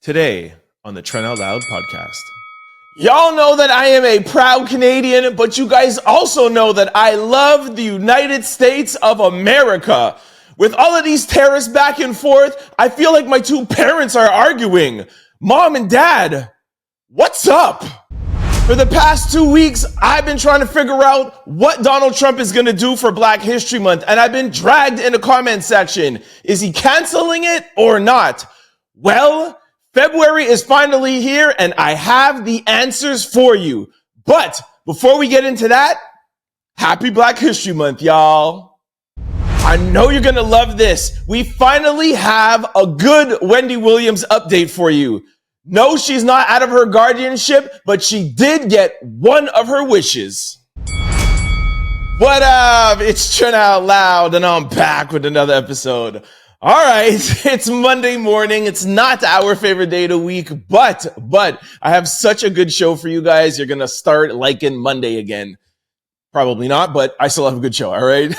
Today on the Trent Out Loud podcast. Y'all know that I am a proud Canadian, but you guys also know that I love the United States of America. With all of these tariffs back and forth, I feel like my two parents are arguing. Mom and Dad, what's up? For the past 2 weeks, I've been trying to figure out what Donald Trump is going to do for Black History Month, and I've been dragged in the comment section. Is he canceling it or not? Well, February is finally here, and I have the answers for you. But before we get into that, happy Black History Month, y'all. I know you're going to love this. We finally have a good Wendy Williams update for you. No, she's not out of her guardianship, but she did get one of her wishes. What up? It's Trent Out Loud, and I'm back with another episode. All right, it's Monday morning. It's not our favorite day of the week, but I have such a good show for you guys. You're going to start liking Monday again. Probably not, but I still have a good show, all right?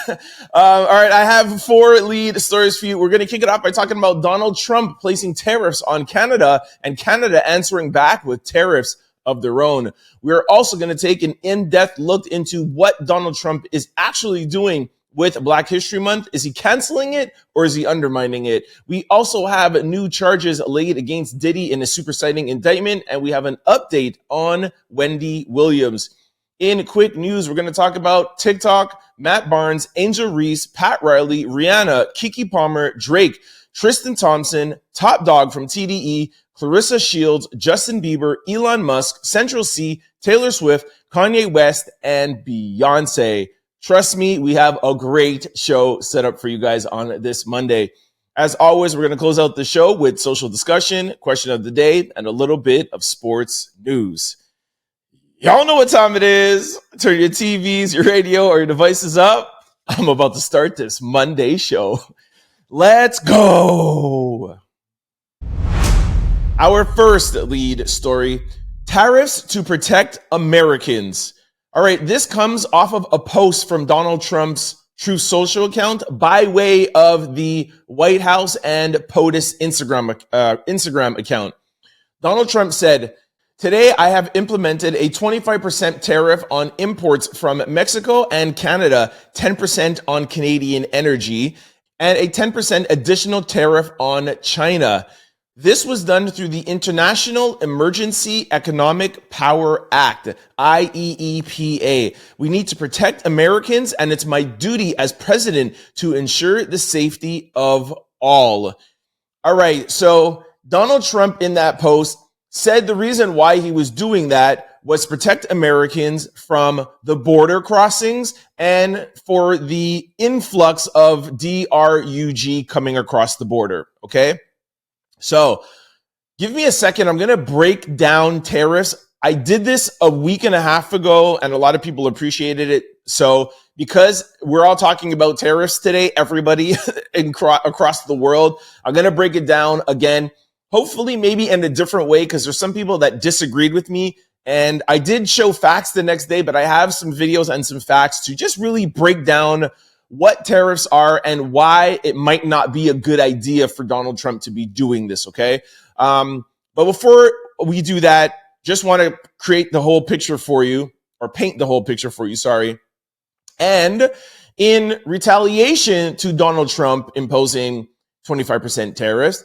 All right, I have 4 lead stories for you. We're going to kick it off by talking about Donald Trump placing tariffs on Canada and Canada answering back with tariffs of their own. We're also going to take an in-depth look into what Donald Trump is actually doing with Black History Month. Is he canceling it or is he undermining it? We also have new charges laid against Diddy in a superseding indictment, and we have an update on Wendy Williams. In quick news, we're going to talk about TikTok, Matt Barnes, Angel Reese, Pat Riley, Rihanna, Keke Palmer, Drake, Tristan Thompson, Top Dawg from TDE, Claressa Shields, Justin Bieber, Elon Musk, Central C, Taylor Swift, Kanye West, and Beyonce. Trust me, we have a great show set up for you guys on this Monday. As always, we're going to close out the show with social discussion, question of the day, and a little bit of sports news. Y'all know what time it is. Turn your TVs, your radio, or your devices up. I'm about to start this Monday show. Let's go. Our first lead story, tariffs to protect Americans. All right, this comes off of a post from Donald Trump's Truth Social account by way of the White House and POTUS Instagram account. Donald Trump said, "Today, I have implemented a 25% tariff on imports from Mexico and Canada, 10% on Canadian energy, and a 10% additional tariff on China. This was done through the International Emergency Economic Power Act, IEEPA. We need to protect Americans, and it's my duty as president to ensure the safety of all." All right, so Donald Trump in that post said the reason why he was doing that was protect Americans from the border crossings and for the influx of DRUG coming across the border, okay? So give me a second. I'm going to break down tariffs. I did this a week and a half ago, and a lot of people appreciated it. So because we're all talking about tariffs today, everybody across the world, I'm going to break it down again. Hopefully maybe in a different way, because there's some people that disagreed with me. And I did show facts the next day, but I have some videos and some facts to just really break down what tariffs are and why it might not be a good idea for Donald Trump to be doing this, okay? But before we do that, just want to create the whole picture for you, or paint the whole picture for you, sorry. And in retaliation to Donald Trump imposing 25% tariffs,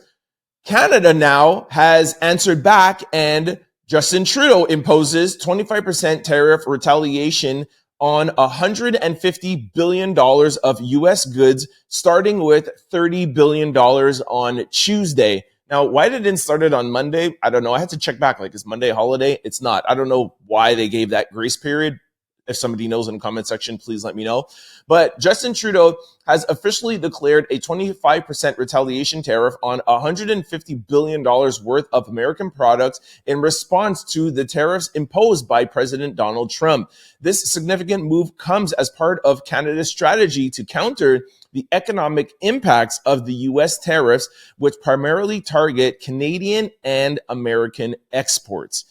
Canada now has answered back, and Justin Trudeau imposes 25% tariff retaliation on $150 billion of U.S. goods, starting with $30 billion on Tuesday. Now, why they didn't start it on Monday? I don't know. I had to check back. Like, is Monday a holiday? It's not. I don't know why they gave that grace period. If somebody knows in the comment section, please let me know. But Justin Trudeau has officially declared a 25% retaliation tariff on $150 billion worth of American products in response to the tariffs imposed by President Donald Trump. This significant move comes as part of Canada's strategy to counter the economic impacts of the U.S. tariffs, which primarily target Canadian and American exports.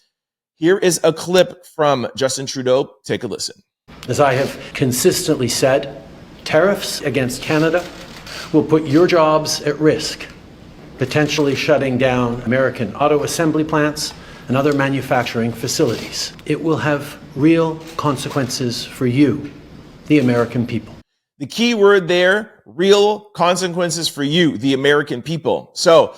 Here is a clip from Justin Trudeau. Take a listen. As I have consistently said, tariffs against Canada will put your jobs at risk. potentially shutting down American auto assembly plants and other manufacturing facilities. It will have real consequences for you, the American people. The key word there, real consequences for you, the American people. So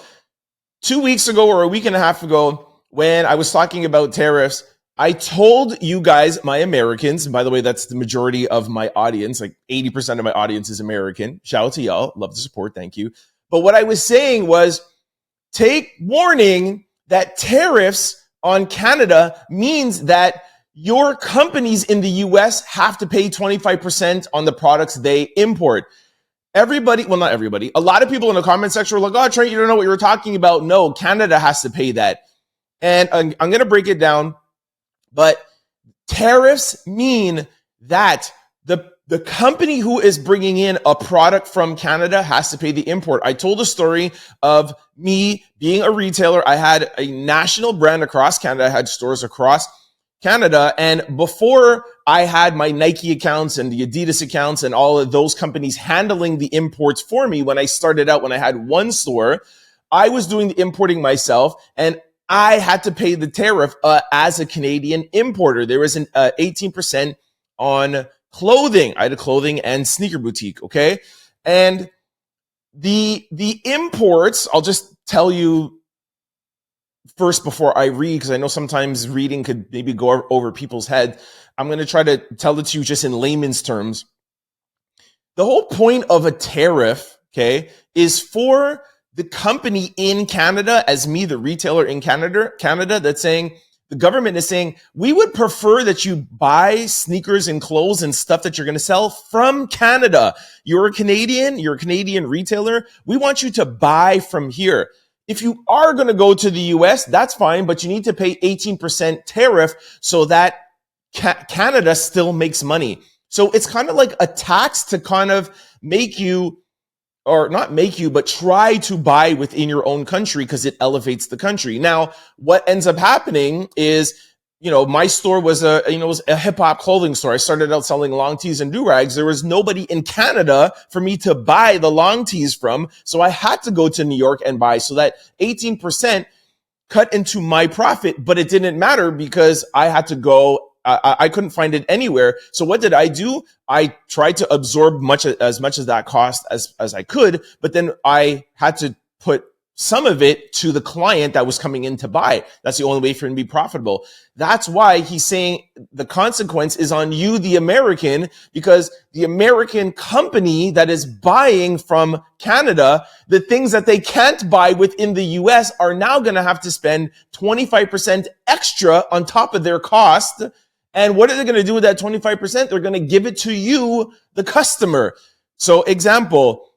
2 weeks ago or a week and a half ago, when I was talking about tariffs, I told you guys, my Americans, and by the way, that's the majority of my audience, like 80% of my audience is American. Shout out to y'all. Love the support. Thank you. But what I was saying was, take warning that tariffs on Canada means that your companies in the US have to pay 25% on the products they import. Everybody, well, not everybody, a lot of people in the comment section were like, oh, Trent, you don't know what you were talking about. No, Canada has to pay that. And I'm going to break it down, but tariffs mean that the company who is bringing in a product from Canada has to pay the import. I told a story of me being a retailer. I had a national brand across Canada. I had stores across Canada. And before I had my Nike accounts and the Adidas accounts and all of those companies handling the imports for me, when I started out, when I had one store, I was doing the importing myself, and I had to pay the tariff as a Canadian importer. There was an 18% on clothing. I had a clothing and sneaker boutique, okay? And the imports, I'll just tell you first before I read, because I know sometimes reading could maybe go over people's head. I'm going to try to tell it to you just in layman's terms. The whole point of a tariff, okay, is for the company in Canada, as me, the retailer in Canada, that's saying, the government is saying, we would prefer that you buy sneakers and clothes and stuff that you're going to sell from Canada. You're a Canadian retailer. We want you to buy from here. If you are going to go to the US, that's fine, but you need to pay 18% tariff so that Canada still makes money. So it's kind of like a tax to kind of make you, or not make you, but try to buy within your own country because it elevates the country. Now, what ends up happening is, my store was a hip hop clothing store. I started out selling long tees and do-rags. There was nobody in Canada for me to buy the long tees from. So I had to go to New York and buy. So that 18% cut into my profit, but it didn't matter because I had to go. I couldn't find it anywhere. So what did I do? I tried to absorb as much of that cost as I could, but then I had to put some of it to the client that was coming in to buy. That's the only way for him to be profitable. That's why he's saying the consequence is on you, the American, because the American company that is buying from Canada, the things that they can't buy within the US are now going to have to spend 25% extra on top of their cost. And what are they going to do with that 25%? They're going to give it to you, the customer. So example,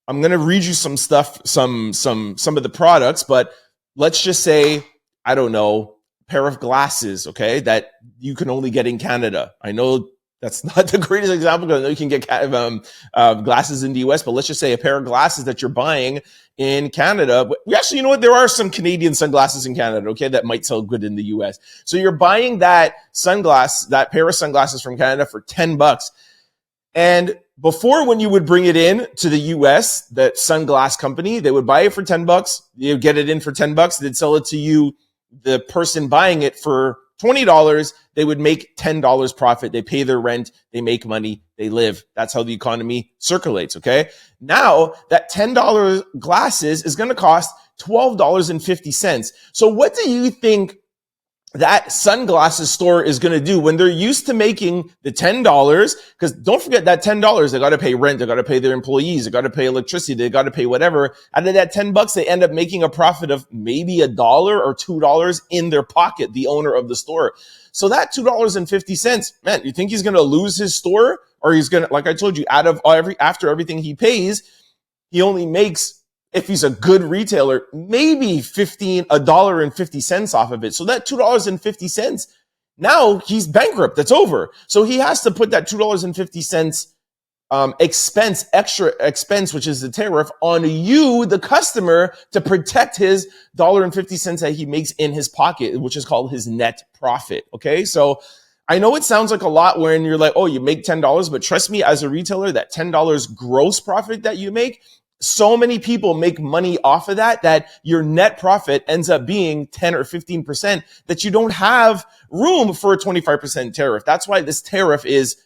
I'm going to read you some stuff, some of the products, but let's just say, I don't know, a pair of glasses, okay, that you can only get in Canada. I know that's not the greatest example because I know you can get glasses in the US, but let's just say a pair of glasses that you're buying in Canada. We actually, you know what? There are some Canadian sunglasses in Canada, okay, that might sell good in the US. So you're buying that pair of sunglasses from Canada for $10. And before, when you would bring it in to the US, that sunglass company, they would buy it for $10. You get it in for $10. They'd sell it to you, the person buying it, for $20. They would make $10 profit. They pay their rent. They make money. They live. That's how the economy circulates. Okay. Now that $10 glasses is going to cost $12.50. So what do you think that sunglasses store is going to do when they're used to making the $10? Because don't forget that $10, they got to pay rent, they got to pay their employees, they got to pay electricity, they got to pay whatever. Out of that $10, they end up making a profit of maybe $1 or $2 in their pocket, the owner of the store. So that $2.50, man, you think he's going to lose his store? Or he's going to, like I told you, after everything he pays, he only makes, if he's a good retailer, maybe $1.50 off of it. So that $2.50, now he's bankrupt. That's over. So he has to put that $2.50 extra expense, which is the tariff, on you, the customer, to protect his $1.50 that he makes in his pocket, which is called his net profit. Okay. So I know it sounds like a lot when you're like, oh, you make $10, but trust me, as a retailer, that $10 gross profit that you make so many people make money off of that your net profit ends up being 10 or 15%, that you don't have room for a 25% tariff. That's why this tariff is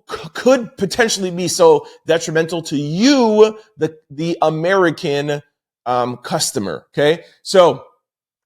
could potentially be so detrimental to you, the American customer. Okay. So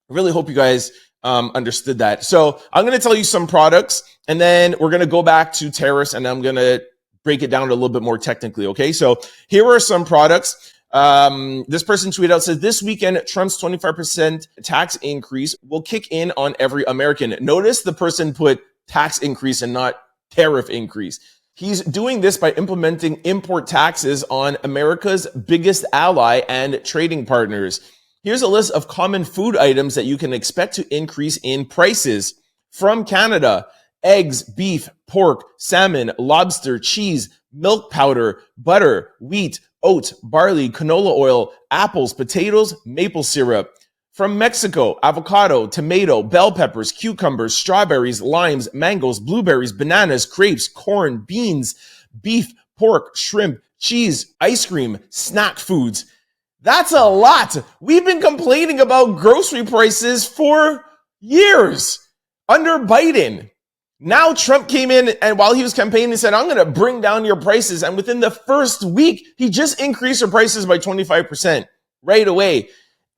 I really hope you guys understood that. So I'm going to tell you some products, and then we're going to go back to tariffs, and I'm going to break it down a little bit more technically. Okay. So here are some products. This person tweeted out, says, this weekend, Trump's 25% tax increase will kick in on every American. Notice the person put tax increase and not tariff increase. He's doing this by implementing import taxes on America's biggest ally and trading partners. Here's a list of common food items that you can expect to increase in prices from Canada: eggs, beef, pork, salmon, lobster, cheese, milk powder, butter, wheat, oats, barley, canola oil, apples, potatoes, maple syrup. From Mexico, avocado, tomato, bell peppers, cucumbers, strawberries, limes, mangoes, blueberries, bananas, grapes, corn, beans, beef, pork, shrimp, cheese, ice cream, snack foods. That's a lot. We've been complaining about grocery prices for years under Biden. Now Trump came in, and while he was campaigning, he said, I'm going to bring down your prices. And within the first week, he just increased your prices by 25% right away.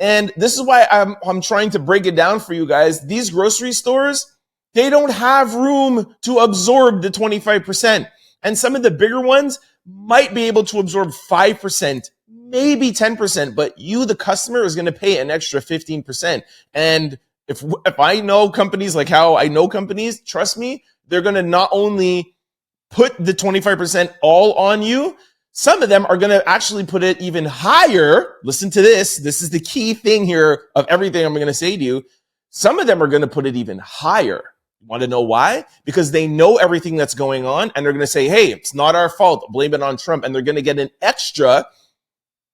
And this is why I'm trying to break it down for you guys. These grocery stores, they don't have room to absorb the 25%. And some of the bigger ones might be able to absorb 5%, maybe 10%, but you, the customer, is going to pay an extra 15%. And if I know companies like how I know companies, trust me, they're going to not only put the 25% all on you, some of them are going to actually put it even higher. Listen to this. This is the key thing here of everything I'm going to say to you. Some of them are going to put it even higher. Want to know why? Because they know everything that's going on, and they're going to say, hey, it's not our fault. Blame it on Trump. And they're going to get an extra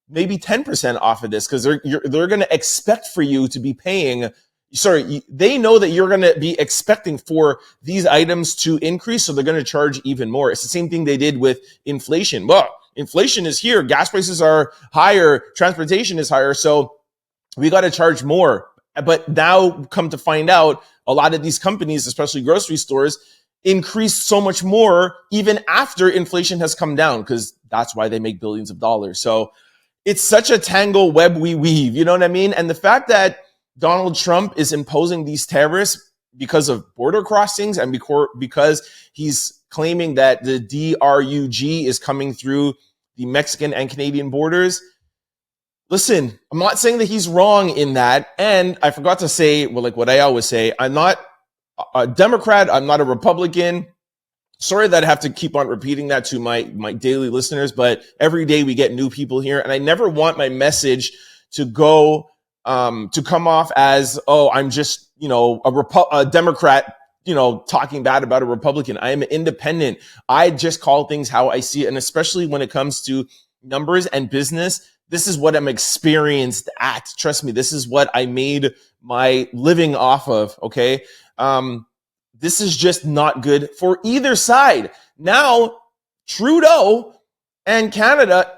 maybe 10% off of this, because they're going to expect for you to be paying. They know that you're going to be expecting for these items to increase, so they're going to charge even more. It's the same thing they did with inflation. Well, inflation is here. Gas prices are higher. Transportation is higher. So we got to charge more. But now come to find out, a lot of these companies, especially grocery stores, increase so much more even after inflation has come down, because that's why they make billions of dollars. So it's such a tangle web we weave. You know what I mean? And the fact that Donald Trump is imposing these tariffs because of border crossings and because he's claiming that the DRUG is coming through the Mexican and Canadian borders. Listen, I'm not saying that he's wrong in that. And I forgot to say, well, like what I always say, I'm not a Democrat. I'm not a Republican. Sorry that I have to keep on repeating that to my daily listeners, but every day we get new people here. And I never want my message to go to come off as, oh, I'm just, a Democrat, talking bad about a Republican. I am an independent. I just call things how I see it. And especially when it comes to numbers and business, this is what I'm experienced at. Trust me, this is what I made my living off of. Okay. This is just not good for either side. Now, Trudeau and Canada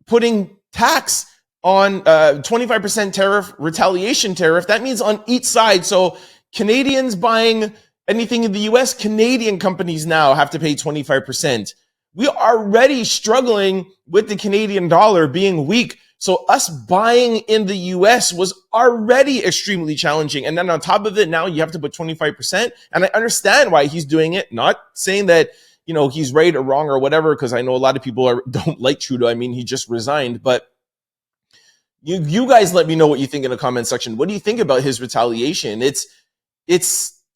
putting tax on 25% tariff, retaliation tariff. That means on each side. So Canadians buying anything in the US, Canadian companies now have to pay 25%. We are already struggling with the Canadian dollar being weak. So us buying in the US was already extremely challenging. And then on top of it, now you have to put 25%. And I understand why he's doing it. Not saying that, he's right or wrong or whatever, because I know a lot of people don't like Trudeau. I mean, he just resigned. But you guys let me know what you think in the comment section. What do you think about his retaliation? It's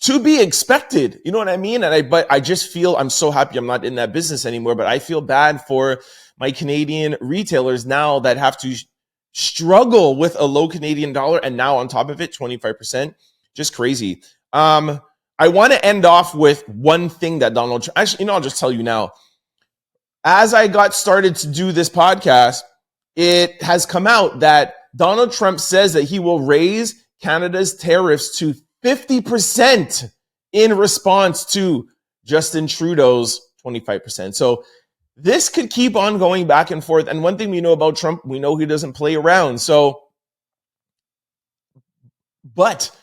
to be expected. You know what I mean? But I just feel, I'm so happy I'm not in that business anymore, but I feel bad for my Canadian retailers now that have to struggle with a low Canadian dollar, and now on top of it, 25%. Just crazy. I want to end off with one thing that Donald Trump, actually, I'll just tell you now. As I got started to do this podcast, it has come out that Donald Trump says that he will raise Canada's tariffs to 50% in response to Justin Trudeau's 25%. So this could keep on going back and forth. And one thing we know about Trump, we know he doesn't play around. So, but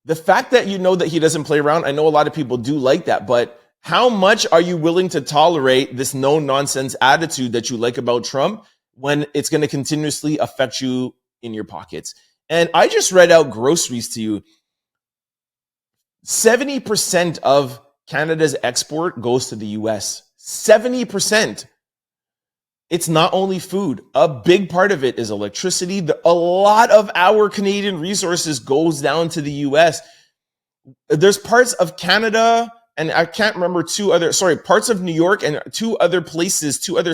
the fact that you know that he doesn't play around, I know a lot of people do like that, but how much are you willing to tolerate this no nonsense attitude that you like about Trump when it's going to continuously affect you in your pockets? And I just read out groceries to you. 70% of Canada's export goes to the US. 70%. It's not only food. A big part of it is electricity. A lot of our Canadian resources goes down to the US. There's parts of Canada, and I can't remember parts of New York and two other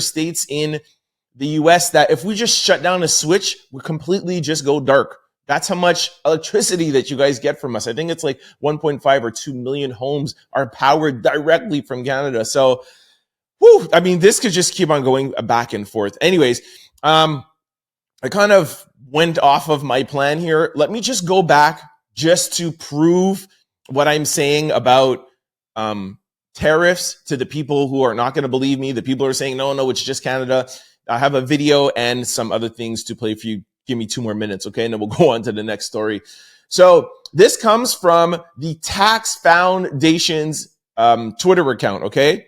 states in the US that if we just shut down a switch, we completely just go dark. That's how much electricity that you guys get from us. I think it's like 1.5 or 2 million homes are powered directly from Canada. So, I mean, this could just keep on going back and forth. Anyways, I kind of went off of my plan here. Let me just go back just to prove what I'm saying about tariffs to the people who are not going to believe me. The people who are saying, no, it's just Canada. I have a video and some other things to play for you. Give me 2 more minutes, okay? And then we'll go on to the next story. So this comes from the Tax Foundation's Twitter account, okay?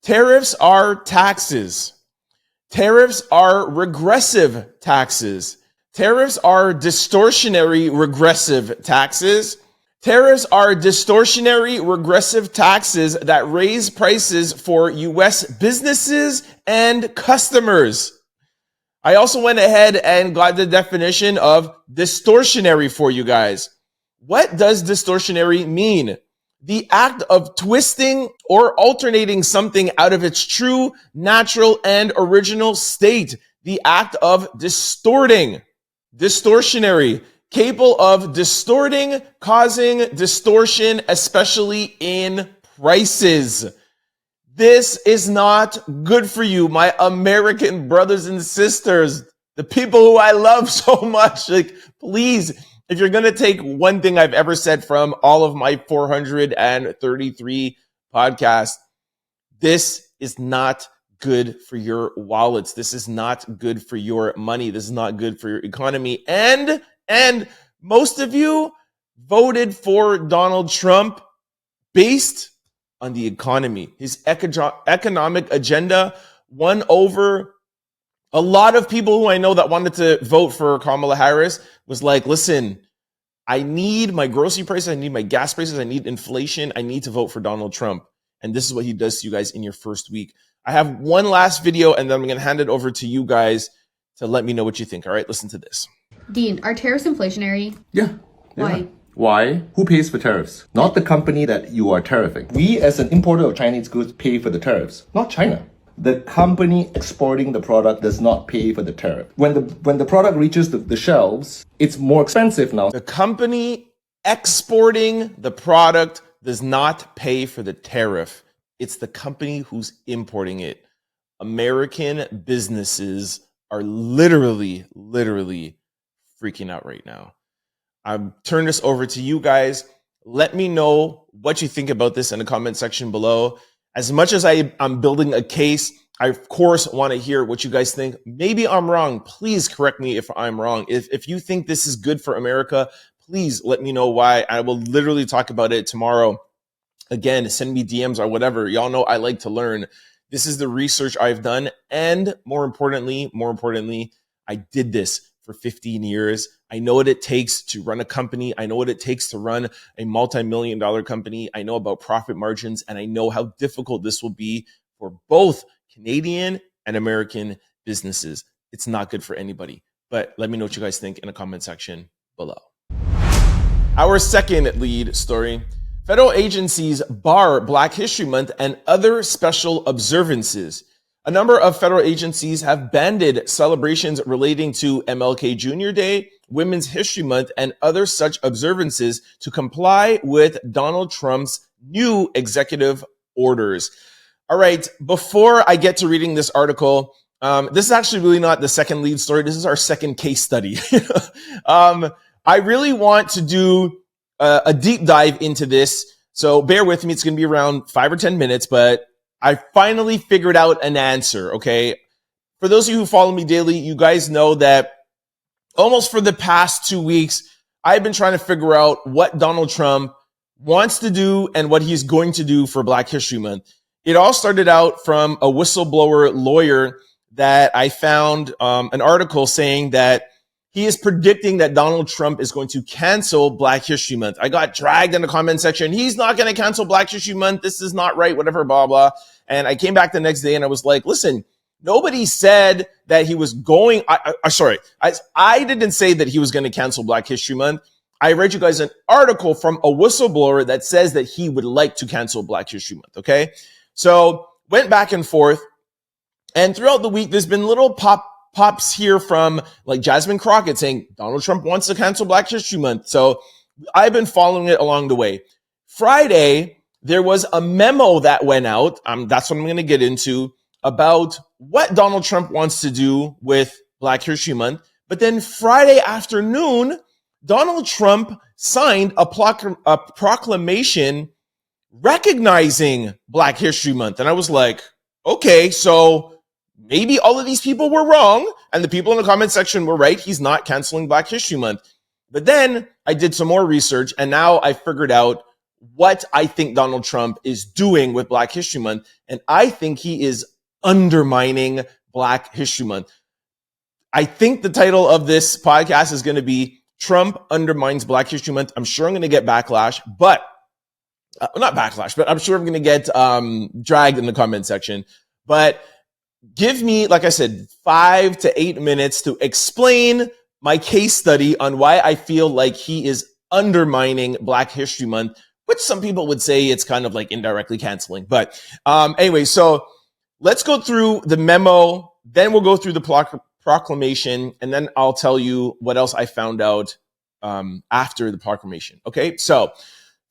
Tariffs are taxes. Tariffs are regressive taxes. Tariffs are distortionary regressive taxes. Tariffs are distortionary regressive taxes that raise prices for U.S. businesses and customers. I also went ahead and got the definition of distortionary for you guys. What does distortionary mean? The act of twisting or alternating something out of its true, natural, and original state. The act of distorting. Distortionary. Capable of distorting, causing distortion, especially in prices. This is not good for you, my American brothers and sisters, the people who I love so much. Like, please, if you're going to take one thing I've ever said from all of my 433 podcasts, this is not good for your wallets. This is not good for your money. This is not good for your economy. And most of you voted for Donald Trump based on the economy. His economic agenda won over a lot of people who I know that wanted to vote for Kamala Harris. Was like, listen, I need my grocery prices, I need my gas prices, I need inflation, I need to vote for Donald Trump. And this is what he does to you guys in your first week. I have one last video and then I'm going to hand it over to you guys to let me know what you think. All right, listen to this. Dean, are tariffs inflationary? Yeah. Why? Why? Who pays for tariffs? Not the company that you are tariffing. We, as an importer of Chinese goods, pay for the tariffs, not China. The company exporting the product does not pay for the tariff. When the product reaches the shelves, it's more expensive now. The company exporting the product does not pay for the tariff. It's the company who's importing it. American businesses are literally freaking out right now. I'll turn this over to you guys. Let me know what you think about this in the comment section below. As much as I'm building a case, I of course want to hear what you guys think. Maybe I'm wrong. Please correct me if I'm wrong. If you think this is good for America, please let me know why. I will literally talk about it tomorrow. Again, send me DMs or whatever. Y'all know I like to learn. This is the research I've done. And more importantly, I did this for 15 years. I know what it takes to run a company. I know what it takes to run a multi-million-dollar company. I know about profit margins, and I know how difficult this will be for both Canadian and American businesses. It's not good for anybody. But let me know what you guys think in the comment section below. Our second lead story. Federal agencies bar Black History Month and other special observances. A number of federal agencies have banned celebrations relating to MLK Jr. Day, Women's History Month, and other such observances to comply with Donald Trump's new executive orders. All right, before I get to reading this article, this is actually really not the second lead story. This is our second case study. I really want to do a deep dive into this. So bear with me. It's going to be around 5 or 10 minutes, but I finally figured out an answer, okay? For those of you who follow me daily, you guys know that almost for the past 2 weeks, I've been trying to figure out what Donald Trump wants to do and what he's going to do for Black History Month. It all started out from a whistleblower lawyer that I found an article saying that he is predicting that Donald Trump is going to cancel Black History Month. I got dragged in the comment section. He's not going to cancel Black History Month. This is not right, whatever, blah, blah. And I came back the next day and I was like, listen, nobody said that he was going. I didn't say that he was going to cancel Black History Month. I read you guys an article from a whistleblower that says that he would like to cancel Black History Month. Okay. So went back and forth. And throughout the week, there's been little pops here from like Jasmine Crockett saying Donald Trump wants to cancel Black History Month. So I've been following it along the way. Friday, there was a memo that went out. That's what I'm going to get into about what Donald Trump wants to do with Black History Month. But then Friday afternoon, Donald Trump signed a proclamation recognizing Black History Month. And I was like, okay, so maybe all of these people were wrong and the people in the comment section were right. He's not canceling Black History Month. But then I did some more research and now I figured out what I think Donald Trump is doing with Black History Month. And I think he is undermining Black History Month. I think the title of this podcast is going to be Trump Undermines Black History Month. I'm sure I'm going to get backlash, but not backlash, but I'm sure I'm going to get dragged in the comment section. But give me, like I said, 5 to 8 minutes to explain my case study on why I feel like he is undermining Black History Month, which some people would say it's kind of like indirectly canceling. But anyway, so let's go through the memo, then we'll go through the proclamation, and then I'll tell you what else I found out after the proclamation. Okay, so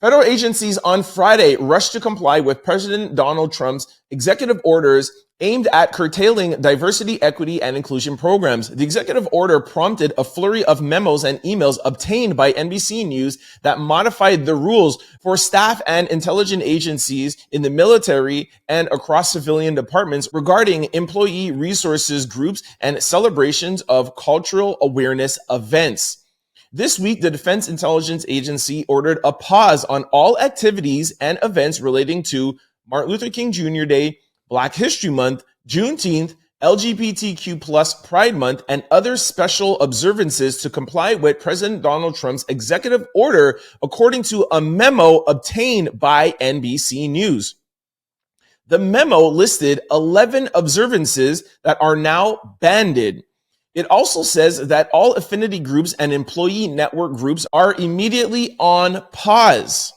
federal agencies on Friday rushed to comply with President Donald Trump's executive orders aimed at curtailing diversity, equity, and inclusion programs. The executive order prompted a flurry of memos and emails obtained by NBC News that modified the rules for staff and intelligence agencies in the military and across civilian departments regarding employee resources groups and celebrations of cultural awareness events. This week, the Defense Intelligence Agency ordered a pause on all activities and events relating to Martin Luther King Jr. Day, Black History Month, Juneteenth, LGBTQ plus Pride Month, and other special observances to comply with President Donald Trump's executive order, according to a memo obtained by NBC News. The memo listed 11 observances that are now banned. It also says that all affinity groups and employee network groups are immediately on pause.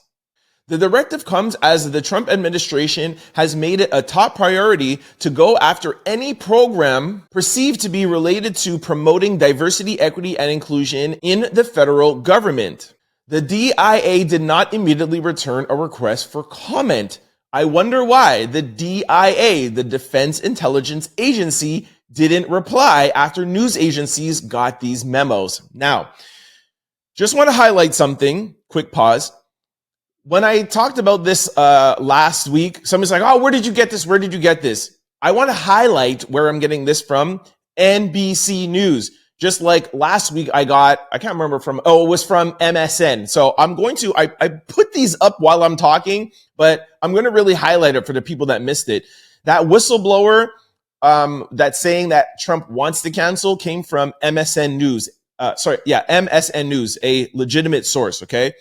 The directive comes as the Trump administration has made it a top priority to go after any program perceived to be related to promoting diversity, equity, and inclusion in the federal government. The DIA did not immediately return a request for comment. I wonder why the DIA, the Defense Intelligence Agency, didn't reply after news agencies got these memos. Now, just want to highlight something. Quick pause. When I talked about this last week, somebody's like, oh, where did you get this? Where did you get this? I want to highlight where I'm getting this from. NBC News. Just like last week I can't remember it was from MSN. So I put these up while I'm talking, but I'm going to really highlight it for the people that missed it. That whistleblower that's saying that Trump wants to cancel came from MSN News. MSN News, a legitimate source, okay?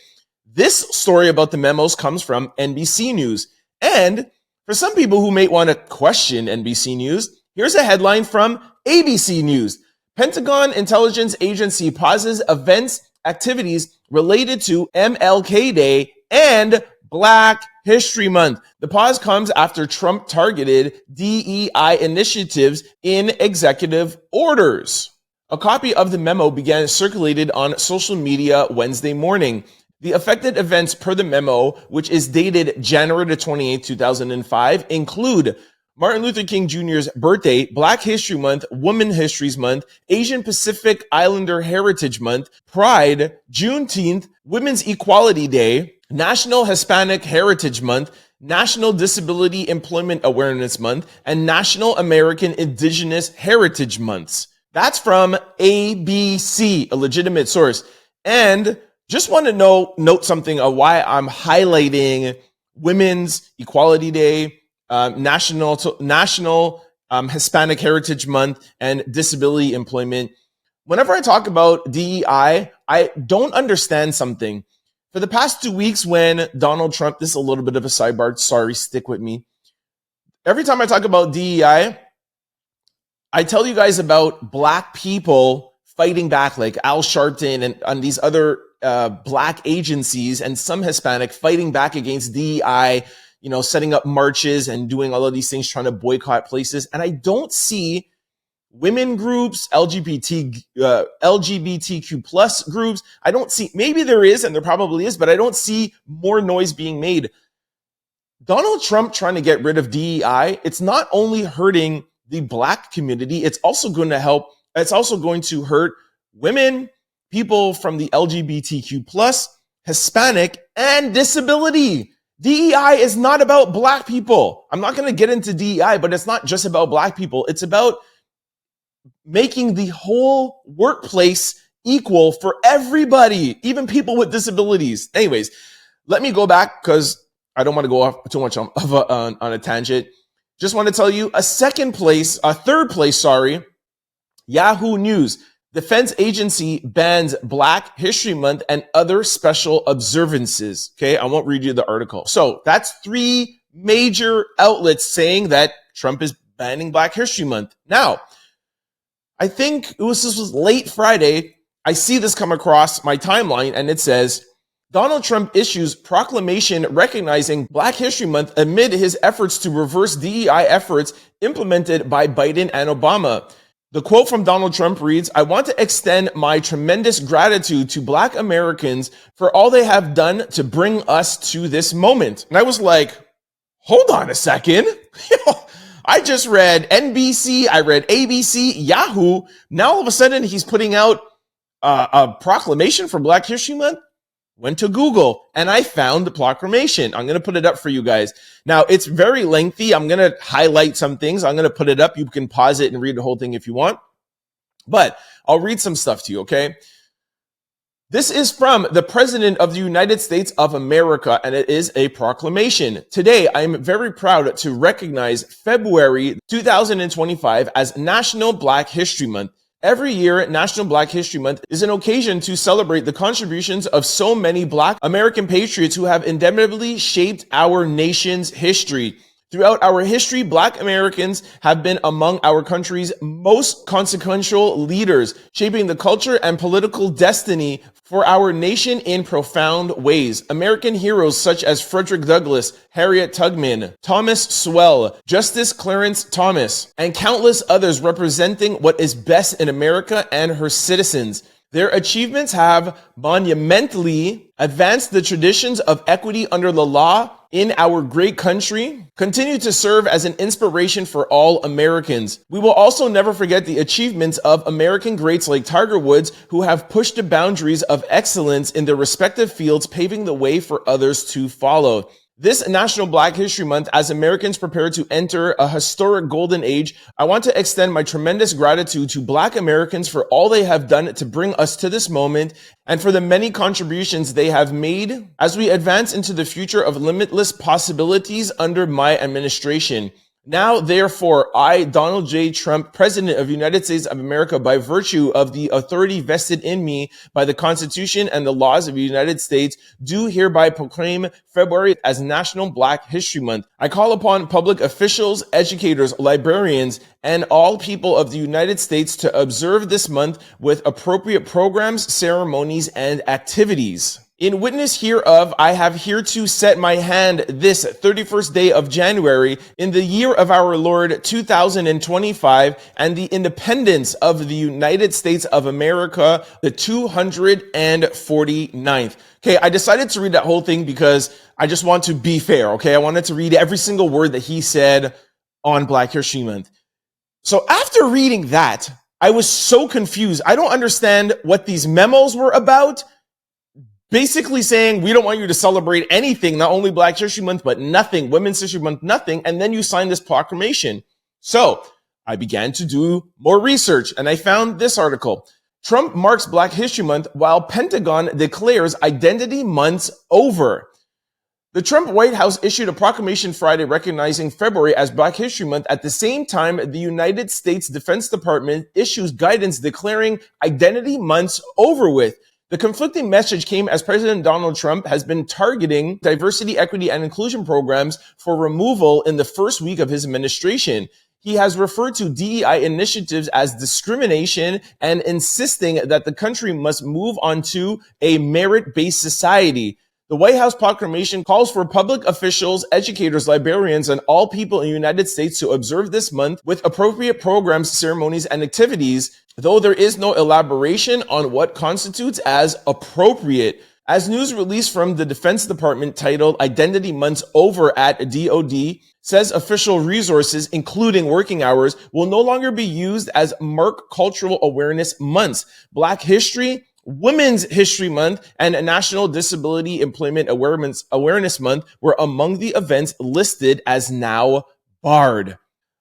This story about the memos comes from NBC News. And for some people who may want to question NBC News, here's a headline from ABC News. Pentagon Intelligence Agency pauses events, activities related to MLK Day and Black History Month. The pause comes after Trump targeted DEI initiatives in executive orders. A copy of the memo began circulated on social media Wednesday morning. The affected events per the memo, which is dated January 28, 2005, include Martin Luther King Jr.'s birthday, Black History Month, Women Histories Month, Asian Pacific Islander Heritage Month, Pride, Juneteenth, Women's Equality Day, National Hispanic Heritage Month, National Disability Employment Awareness Month, and National American Indigenous Heritage Months. That's from ABC, a legitimate source. And just want to note something of why I'm highlighting Women's Equality Day, National Hispanic Heritage Month, and Disability Employment. Whenever I talk about DEI, I don't understand something. For the past 2 weeks when Donald Trump, this is a little bit of a sidebar, sorry, stick with me. Every time I talk about DEI, I tell you guys about Black people fighting back, like Al Sharpton and these other Black agencies and some Hispanic fighting back against DEI, setting up marches and doing all of these things, trying to boycott places. And I don't see women groups, LGBTQ plus groups. I don't see, maybe there is, and there probably is, but I don't see more noise being made. Donald Trump trying to get rid of DEI, it's not only hurting the Black community, it's also going to hurt women, people from the LGBTQ plus, Hispanic, and disability. DEI is not about Black people. I'm not going to get into DEI, but it's not just about Black people. It's about making the whole workplace equal for everybody, even people with disabilities. Anyways, let me go back because I don't want to go off too much on a tangent. Just want to tell you third place, Yahoo News. Defense agency bans Black History Month and other special observances. Okay, I won't read you the article. So that's 3 major outlets saying that Trump is banning Black History Month. Now, I think this was late Friday. I see this come across my timeline and it says, Donald Trump issues proclamation recognizing Black History Month amid his efforts to reverse DEI efforts implemented by Biden and Obama. The quote from Donald Trump reads, I want to extend my tremendous gratitude to Black Americans for all they have done to bring us to this moment. And I was like, hold on a second. I just read NBC, I read ABC, Yahoo. Now all of a sudden he's putting out a proclamation for Black History Month. Went to Google and I found the proclamation. I'm going to put it up for you guys. Now it's very lengthy. I'm going to highlight some things. I'm going to put it up. You can pause it and read the whole thing if you want, but I'll read some stuff to you. Okay. This is from the President of the United States of America, and it is a proclamation. Today, I am very proud to recognize February 2025 as National Black History Month. Every year, National Black History Month is an occasion to celebrate the contributions of so many Black American patriots who have indelibly shaped our nation's history. Throughout our history, Black Americans have been among our country's most consequential leaders, shaping the culture and political destiny for our nation in profound ways. American heroes such as Frederick Douglass, Harriet Tubman, Thomas Sowell, Justice Clarence Thomas, and countless others representing what is best in America and her citizens. Their achievements have monumentally advanced the traditions of equity under the law in our great country, continue to serve as an inspiration for all Americans. We will also never forget the achievements of American greats like Tiger Woods, who have pushed the boundaries of excellence in their respective fields, paving the way for others to follow. This National Black History Month, as Americans prepare to enter a historic golden age, I want to extend my tremendous gratitude to Black Americans for all they have done to bring us to this moment and for the many contributions they have made as we advance into the future of limitless possibilities under my administration. Now, therefore, I, Donald J. Trump, President of the United States of America, by virtue of the authority vested in me by the Constitution and the laws of the United States, do hereby proclaim February as National Black History Month. I call upon public officials, educators, librarians, and all people of the United States to observe this month with appropriate programs, ceremonies, and activities. In witness hereof, I have hereto set my hand this 31st day of January in the year of our Lord 2025 and the independence of the United States of America, the 249th. Okay, I decided to read that whole thing because I just want to be fair, okay? I wanted to read every single word that he said on Black History Month. So after reading that, I was so confused. I don't understand what these memos were about. basically saying we don't want you to celebrate anything, not only Black History Month, but nothing, Women's History Month, nothing. And then you sign this proclamation. So I began to do more research and I found this article. Trump marks Black History Month while Pentagon declares Identity Month's over. The Trump White House issued a proclamation Friday recognizing February as Black History Month. At the same time, the United States Defense Department issues guidance declaring Identity Month's over with. The conflicting message came as President Donald Trump has been targeting diversity, equity, and inclusion programs for removal in the first week of his administration. He has referred to DEI initiatives as discrimination and insisting that the country must move on to a merit-based society. The White House proclamation calls for public officials, educators, librarians, and all people in the United States to observe this month with appropriate programs, ceremonies, and activities, though there is no elaboration on what constitutes as appropriate. As news released from the Defense Department titled Identity Month's Over at DOD says official resources, including working hours, will no longer be used as mark cultural awareness months. Black History, Women's History Month, and National Disability Employment Awareness Month were among the events listed as now barred.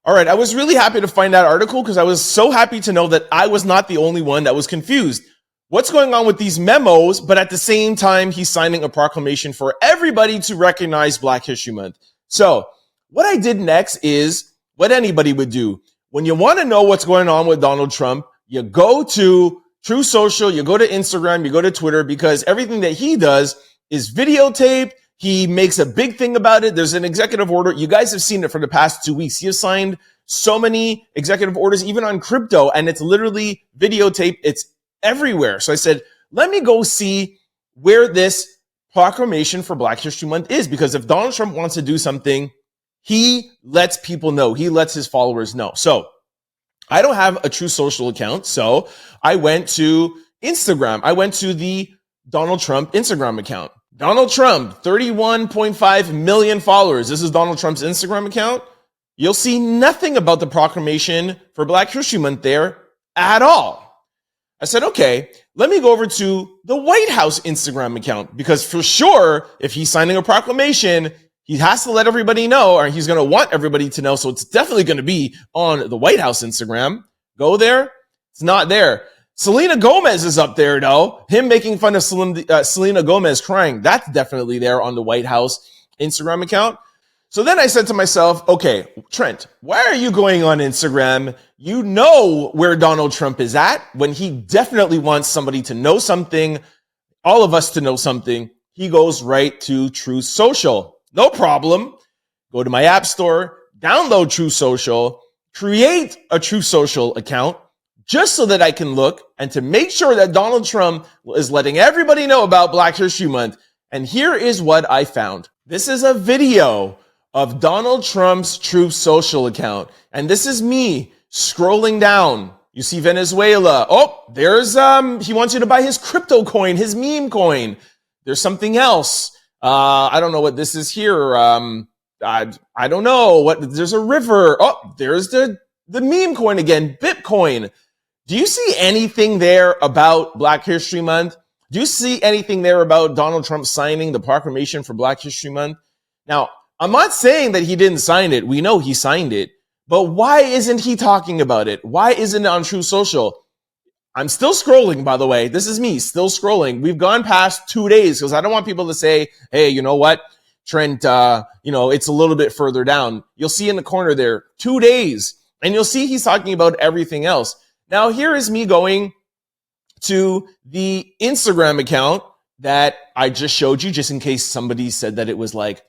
All right, I was really happy to find that article because I was so happy to know that I was not the only one that was confused. What's going on with these memos? But at the same time, he's signing a proclamation for everybody to recognize Black History Month. So what I did next is what anybody would do. When you want to know what's going on with Donald Trump, you go to True Social, you go to Instagram, you go to Twitter, because everything that he does is videotaped. He makes a big thing about it. There's an executive order. You guys have seen it for the past 2 weeks. He has signed so many executive orders, even on crypto, and it's literally videotaped. It's everywhere. So I said, let me go see where this proclamation for Black History Month is, because if Donald Trump wants to do something, he lets people know. He lets his followers know. So I don't have a True Social account, so I went to Instagram. I went to the Donald Trump Instagram account. Donald Trump, 31.5 million followers. This is Donald Trump's Instagram account. You'll see nothing about the proclamation for Black History Month there at all. I said, okay, let me go over to the White House Instagram account, because for sure, if he's signing a proclamation, he has to let everybody know, or he's going to want everybody to know. So it's definitely going to be on the White House Instagram. Go there. It's not there. Selena Gomez is up there, though. Him making fun of Selena Gomez crying. That's definitely there on the White House Instagram account. So then I said to myself, okay, Trent, why are you going on Instagram? You know where Donald Trump is at when he definitely wants somebody to know something, all of us to know something. He goes right to True Social. No problem. Go to my app store, download True Social, create a True Social account just so that I can look and to make sure that Donald Trump is letting everybody know about Black History Month. And here is what I found. This is a video of Donald Trump's True Social account. And this is me scrolling down. You see Venezuela. Oh, there's, he wants you to buy his crypto coin, his meme coin. There's something else. I don't know what this is here. I don't know what, there's a river. Oh, there's the meme coin again, Bitcoin. Do you see anything there about Black History Month? Do you see anything there about Donald Trump signing the proclamation for Black History Month? Now, I'm not saying that he didn't sign it. We know he signed it. But why isn't he talking about it? Why isn't it on True Social? I'm still scrolling, by the way. This is me still scrolling. We've gone past 2 days because I don't want people to say, hey, you know what, Trent, it's a little bit further down. You'll see in the corner there, 2 days, and you'll see he's talking about everything else. Now, here is me going to the Instagram account that I just showed you, just in case somebody said that it was like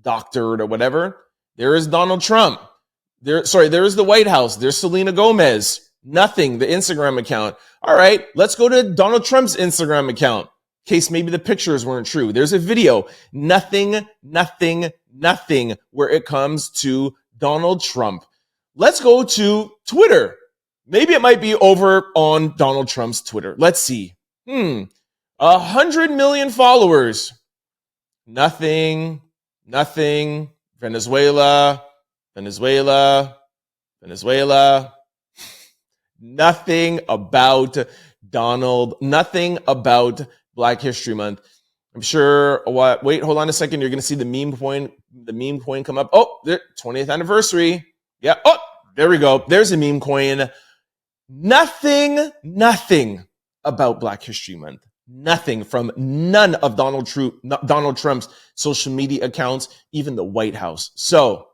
doctored or whatever. There is Donald Trump. There is the White House. There's Selena Gomez. Nothing, the Instagram account. All right, let's go to Donald Trump's Instagram account, in case maybe the pictures weren't true. There's a video. Nothing where it comes to Donald Trump. Let's go to Twitter. Maybe it might be over on Donald Trump's Twitter. Let's see. 100 million followers. Nothing. Venezuela. Nothing about Donald. Nothing about Black History Month. I'm sure what, wait, hold on a second. You're going to see the meme coin come up. Oh, there, 20th anniversary. Yeah. Oh, there we go. There's a meme coin. Nothing about Black History Month. Nothing from none of Donald Trump's social media accounts, even the White House. So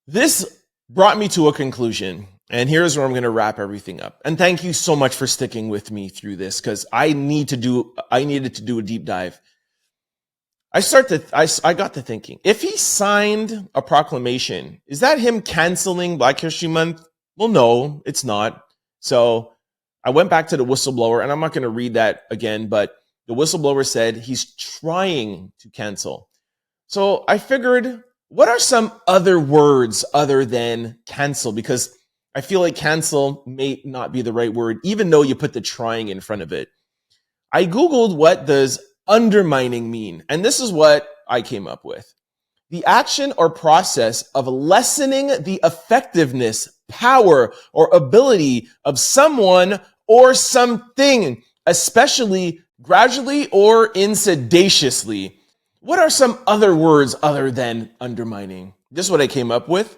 this brought me to a conclusion. And here's where I'm going to wrap everything up. And thank you so much for sticking with me through this, because I needed to do a deep dive. I got to thinking, if he signed a proclamation, is that him canceling Black History Month? Well, no, it's not. So I went back to the whistleblower, and I'm not going to read that again, but the whistleblower said he's trying to cancel. So I figured, what are some other words other than cancel? Because I feel like cancel may not be the right word, even though you put the trying in front of it. I Googled, what does undermining mean? And this is what I came up with. The action or process of lessening the effectiveness, power, or ability of someone or something, especially gradually or insidiously. What are some other words other than undermining? This is what I came up with.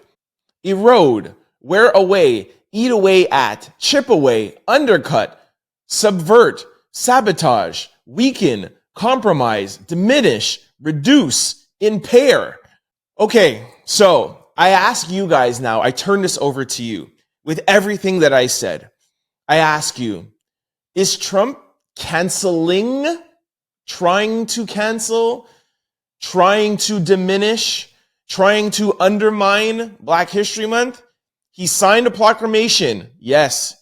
Erode, wear away, eat away at, chip away, undercut, subvert, sabotage, weaken, compromise, diminish, reduce, impair. Okay, so I ask you guys now, I turn this over to you. With everything that I said, I ask you, is Trump canceling, trying to cancel, trying to diminish, trying to undermine Black History Month? He signed a proclamation, yes.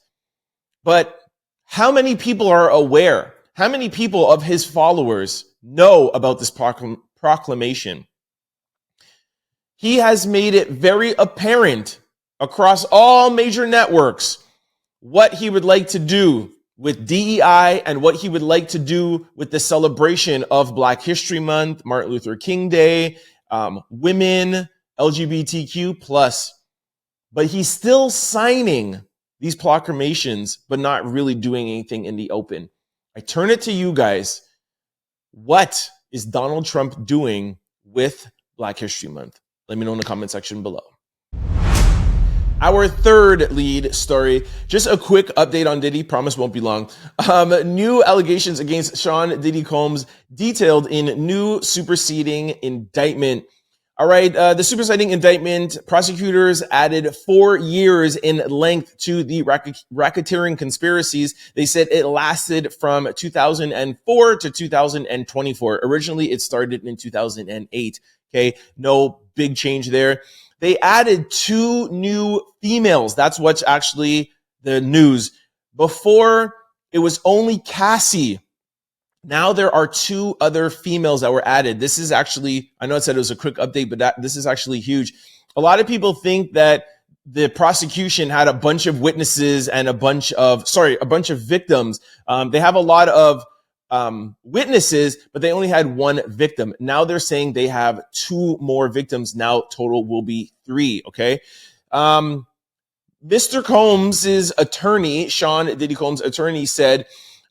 But how many people are aware? How many people of his followers know about this proclamation? He has made it very apparent across all major networks what he would like to do with DEI and what he would like to do with the celebration of Black History Month, Martin Luther King Day, women, LGBTQ plus. But he's still signing these proclamations, but not really doing anything in the open. I turn it to you guys. What is Donald Trump doing with Black History Month? Let me know in the comment section below. Our third lead story, just a quick update on Diddy, promise won't be long. New allegations against Sean Diddy Combs detailed in new superseding indictment. All right, the superseding indictment, prosecutors added 4 years in length to the racketeering conspiracies. They said it lasted from 2004 to 2024. Originally, it started in 2008. Okay, no big change there. They added 2 new females. That's what's actually the news. Before, it was only Cassie. Now there are 2 other females that were added. This is actually, I know it said it was a quick update, but this is actually huge. A lot of people think that the prosecution had a bunch of witnesses and a bunch of victims. They have a lot of witnesses, but they only had 1 victim. Now they're saying they have 2 more victims. Now total will be 3. Okay. Mr. Combs' attorney, Sean Diddy Combs' attorney, said,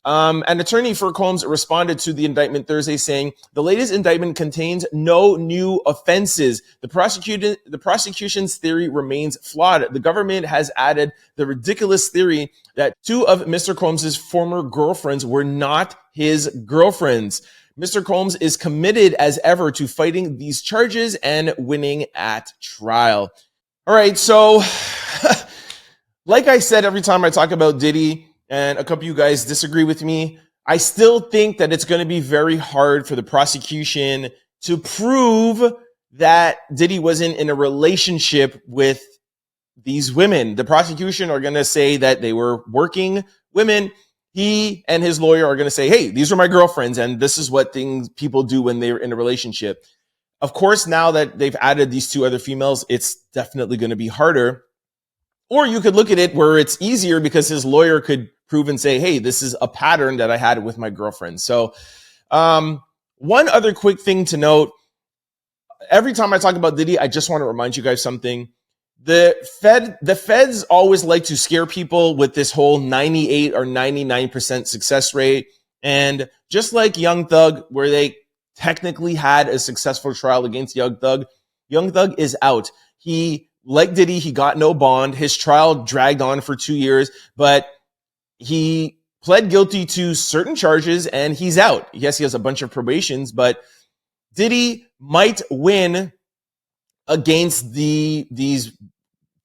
an attorney for Combs responded to the indictment Thursday saying, the latest indictment contains no new offenses. The prosecution's theory remains flawed. The government has added the ridiculous theory that 2 of Mr. Combs' former girlfriends were not his girlfriends. Mr. Combs is committed as ever to fighting these charges and winning at trial. All right, so like I said, every time I talk about Diddy, and a couple of you guys disagree with me, I still think that it's going to be very hard for the prosecution to prove that Diddy wasn't in a relationship with these women. The prosecution are going to say that they were working women. He and his lawyer are going to say, hey, these are my girlfriends, and this is what things people do when they're in a relationship. Of course, now that they've added these 2 other females, it's definitely going to be harder. Or you could look at it where it's easier because his lawyer could prove and say, hey, this is a pattern that I had with my girlfriend. So one other quick thing to note, every time I talk about Diddy, I just want to remind you guys something. The feds always like to scare people with this whole 98 or 99% success rate. And just like Young Thug, where they technically had a successful trial against Young Thug is out. He, like Diddy, he got no bond. His trial dragged on for 2 years, but he pled guilty to certain charges and he's out. Yes, he has a bunch of probations, but Diddy might win against these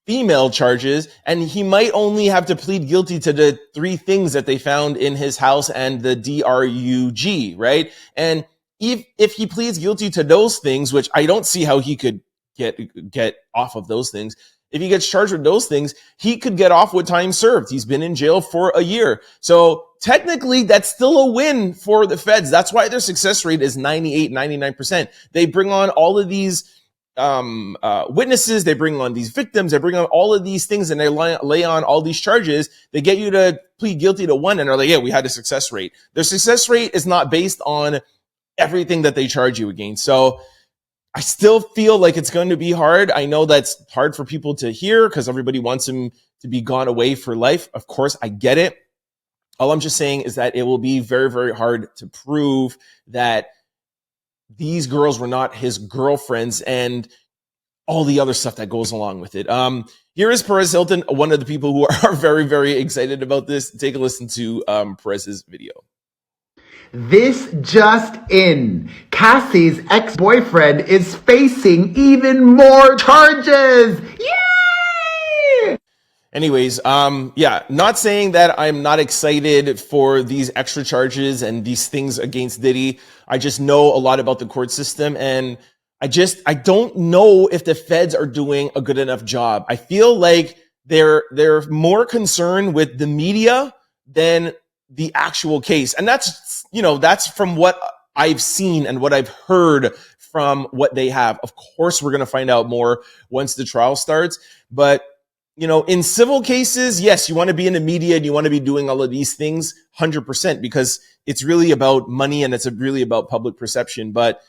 female charges, and he might only have to plead guilty to the 3 things that they found in his house and the DRUG, right? And if he pleads guilty to those things, which I don't see how he could get off of those things, if he gets charged with those things, he could get off with time served. He's been in jail for a year. So technically, that's still a win for the feds. That's why their success rate is 98, 99%. They bring on all of these witnesses, they bring on these victims, they bring on all of these things, and they lay on all these charges. They get you to plead guilty to one, and they're like, yeah, we had a success rate. Their success rate is not based on everything that they charge you against. So I still feel like it's going to be hard. I know that's hard for people to hear because everybody wants him to be gone away for life. Of course, I get it. All I'm just saying is that it will be very, very hard to prove that these girls were not his girlfriends and all the other stuff that goes along with it. Here is Perez Hilton, one of the people who are very, very excited about this. Take a listen to Perez's video. This just in. Cassie's ex-boyfriend is facing even more charges. Yay! Anyways, yeah, not saying that I'm not excited for these extra charges and these things against Diddy. I just know a lot about the court system, and I don't know if the feds are doing a good enough job. I feel like they're more concerned with the media than the actual case. And that's from what I've seen and what I've heard from what they have. Of course, we're going to find out more once the trial starts. But, in civil cases, yes, you want to be in the media and you want to be doing all of these things 100% because it's really about money and it's really about public perception. But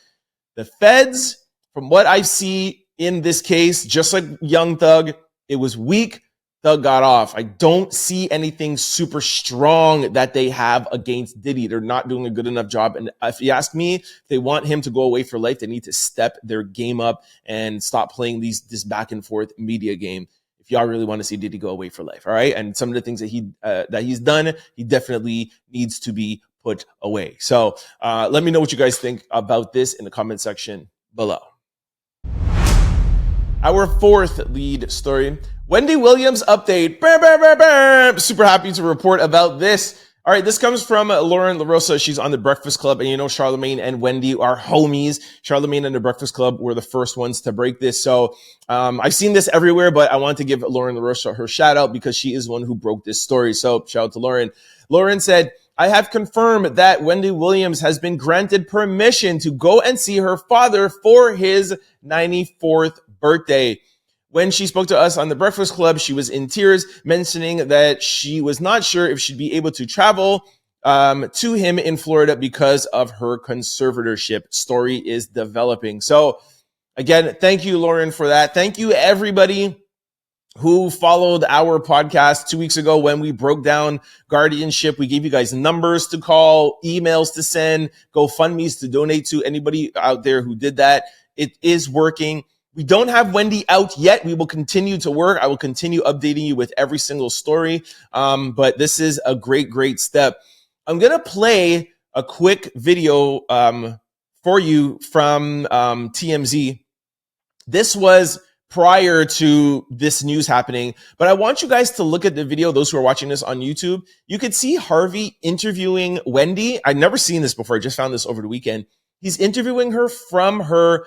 the feds, from what I see in this case, just like Young Thug, it was weak. Thug got off. I don't see anything super strong that they have against Diddy. They're not doing a good enough job. And if you ask me, if they want him to go away for life, they need to step their game up and stop playing this back and forth media game. If y'all really want to see Diddy go away for life, all right? And some of the things that he's done, he definitely needs to be put away. So let me know what you guys think about this in the comment section below. Our 4th lead story, Wendy Williams update. Super happy to report about this. All right, this comes from Lauren LaRosa. She's on The Breakfast Club, and Charlamagne and Wendy are homies. Charlamagne and The Breakfast Club were the first ones to break this. So I've seen this everywhere, but I want to give Lauren LaRosa her shout out because she is one who broke this story. So shout out to Lauren. Lauren said, I have confirmed that Wendy Williams has been granted permission to go and see her father for his 94th birthday. When she spoke to us on The Breakfast Club, she was in tears, mentioning that she was not sure if she'd be able to travel to him in Florida because of her conservatorship. Story is developing. So again, thank you, Lauren, for that. Thank you, everybody who followed our podcast 2 weeks ago when we broke down guardianship. We gave you guys numbers to call, emails to send, GoFundMes to donate to. Anybody out there who did that, it is working. We don't have Wendy out yet. We will continue to work. I will continue updating you with every single story. But this is a great, great step. I'm going to play a quick video for you from TMZ. This was prior to this news happening, but I want you guys to look at the video. Those who are watching this on YouTube, you could see Harvey interviewing Wendy. I'd never seen this before. I just found this over the weekend. He's interviewing her from her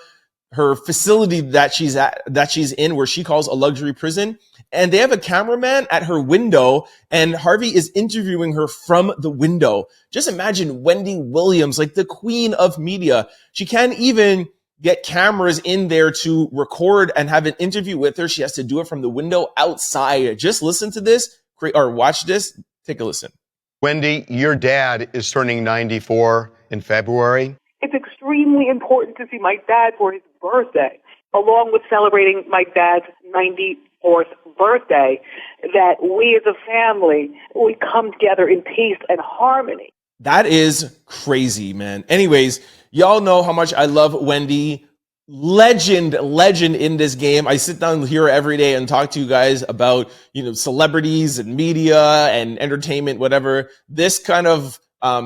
facility that she's in, where she calls a luxury prison. And they have a cameraman at her window, and Harvey is interviewing her from the window. Just imagine Wendy Williams, like the queen of media. She can't even get cameras in there to record and have an interview with her. She has to do it from the window outside. Just listen to this or watch this. Take a listen. Wendy, your dad is turning 94 in February. It's extremely important to see my dad for his birthday, along with celebrating my dad's 94th birthday, that we as a family, we come together in peace and harmony. That is crazy, man. Anyways, y'all know how much I love Wendy. Legend in this game. I sit down here every day and talk to you guys about, celebrities and media and entertainment, whatever. This kind of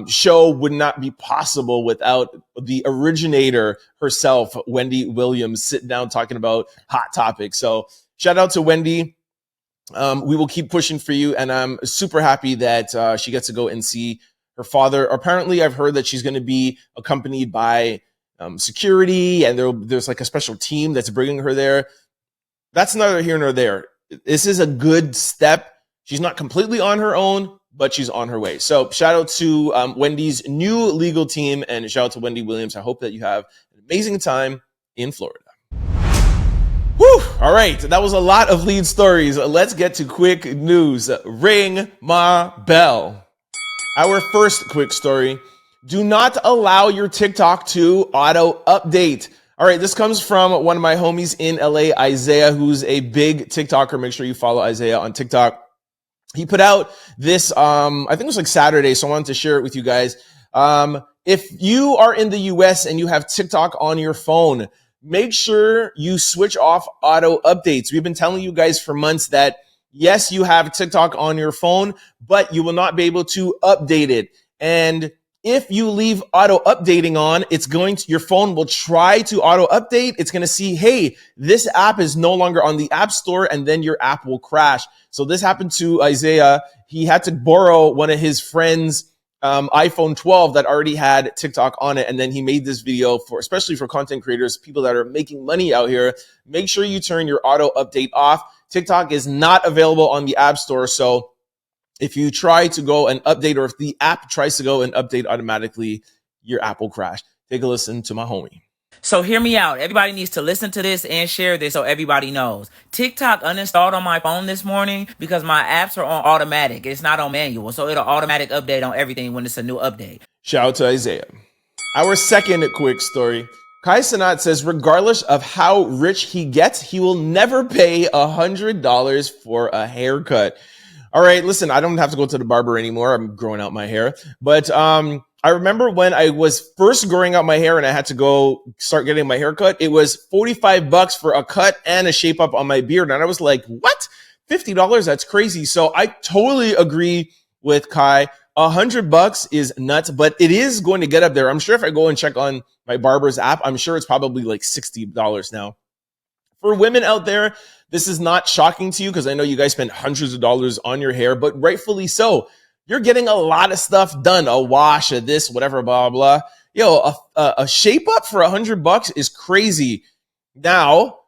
show would not be possible without the originator herself, Wendy Williams, sitting down talking about hot topics. So shout out to Wendy. We will keep pushing for you, and I'm super happy that she gets to go and see her father. Apparently, I've heard that she's going to be accompanied by security, and there's like a special team that's bringing her there. That's neither here nor there. This is a good step. She's not completely on her own, but she's on her way. So shout out to Wendy's new legal team, and shout out to Wendy Williams. I hope that you have an amazing time in Florida. Whew. All right. That was a lot of lead stories. Let's get to quick news. Ring my bell. Our first quick story. Do not allow your TikTok to auto update. All right. This comes from one of my homies in LA, Isaiah, who's a big TikToker. Make sure you follow Isaiah on TikTok. He put out this, I think it was like Saturday, so I wanted to share it with you guys. If you are in the US and you have TikTok on your phone, make sure you switch off auto updates. We've been telling you guys for months that, yes, you have TikTok on your phone, but you will not be able to update it. And if you leave auto updating on, your phone will try to auto update. It's going to see, hey, this app is no longer on the App Store, and then your app will crash. So this happened to Isaiah. He had to borrow one of his friends' iPhone 12 that already had TikTok on it. And then he made this video especially for content creators, people that are making money out here. Make sure you turn your auto update off. TikTok is not available on the App Store. So if you try to go and update, or if the app tries to go and update automatically, your app will crash. Take a listen to my homie. So hear me out. Everybody needs to listen to this and share this so everybody knows. TikTok uninstalled on my phone this morning because my apps are on automatic. It's not on manual. So it'll automatic update on everything when it's a new update. Shout out to Isaiah. Our second quick story. Cenat says, regardless of how rich he gets, he will never pay $100 for a haircut. All right, listen, I don't have to go to the barber anymore. I'm growing out my hair. But I remember when I was first growing out my hair and I had to go start getting my hair cut, it was $45 for a cut and a shape up on my beard. And I was like, what? $50? That's crazy. So I totally agree with Kai. $100 is nuts, but it is going to get up there. I'm sure if I go and check on my barber's app, I'm sure it's probably like $60 now. For women out there, this is not shocking to you because I know you guys spend hundreds of dollars on your hair, but rightfully so. You're getting a lot of stuff done, a wash, a this, whatever, blah, blah. Yo, a shape up for $100 is crazy. Now,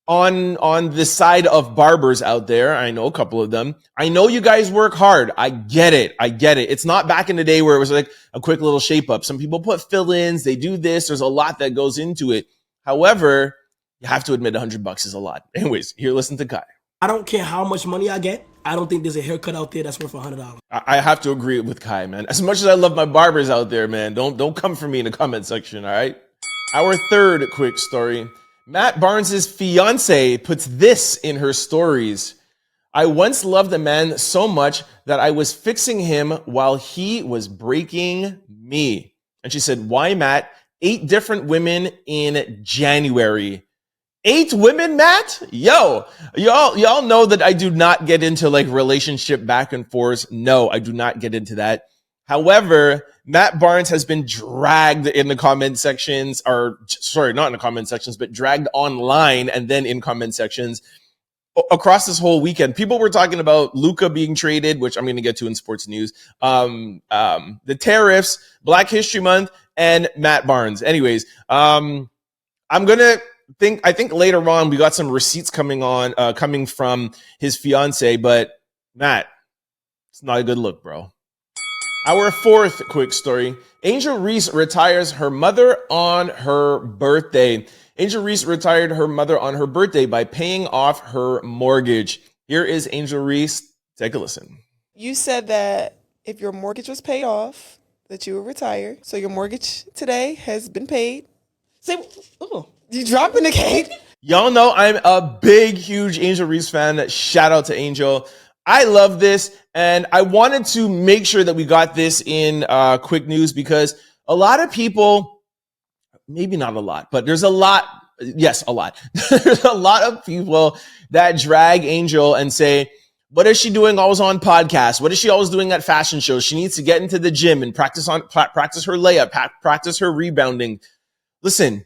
on the side of barbers out there, I know a couple of them. I know you guys work hard. I get it. It's not back in the day where it was like a quick little shape up. Some people put fill-ins. They do this. There's a lot that goes into it. However, you have to admit $100 is a lot. Anyways, here, listen to Kai. I don't care how much money I get. I don't think there's a haircut out there that's worth $100. I have to agree with Kai, man. As much as I love my barbers out there, man, don't come for me in the comment section, all right? Our third quick story. Matt Barnes' fiancé puts this in her stories. I once loved a man so much that I was fixing him while he was breaking me. And she said, why, Matt? 8 different women in January. 8 women, Matt? Yo, y'all know that I do not get into like relationship back and forth. No, I do not get into that. However, Matt Barnes has been dragged in the comment sections, or sorry, not in the comment sections, but dragged online and then in comment sections across this whole weekend. People were talking about Luka being traded, which I'm going to get to in sports news. The tariffs, Black History Month, and Matt Barnes. Anyways, I think later on we got some receipts coming from his fiance, but Matt, it's not a good look, bro. Our fourth quick story. Angel Reese retires her mother on her birthday. Angel Reese retired her mother on her birthday by paying off her mortgage. Here is Angel Reese. Take a listen. You said that if your mortgage was paid off, that you would retire. So your mortgage today has been paid. Say, oh, you dropping the cake? Y'all know I'm a big, huge Angel Reese fan. Shout out to Angel. I love this, and I wanted to make sure that we got this in quick news because a lot of people, maybe not a lot, but there's a lot. Yes, a lot. There's a lot of people that drag Angel and say, what is she doing always on podcasts? What is she always doing at fashion shows? She needs to get into the gym and practice her layup, practice her rebounding. Listen,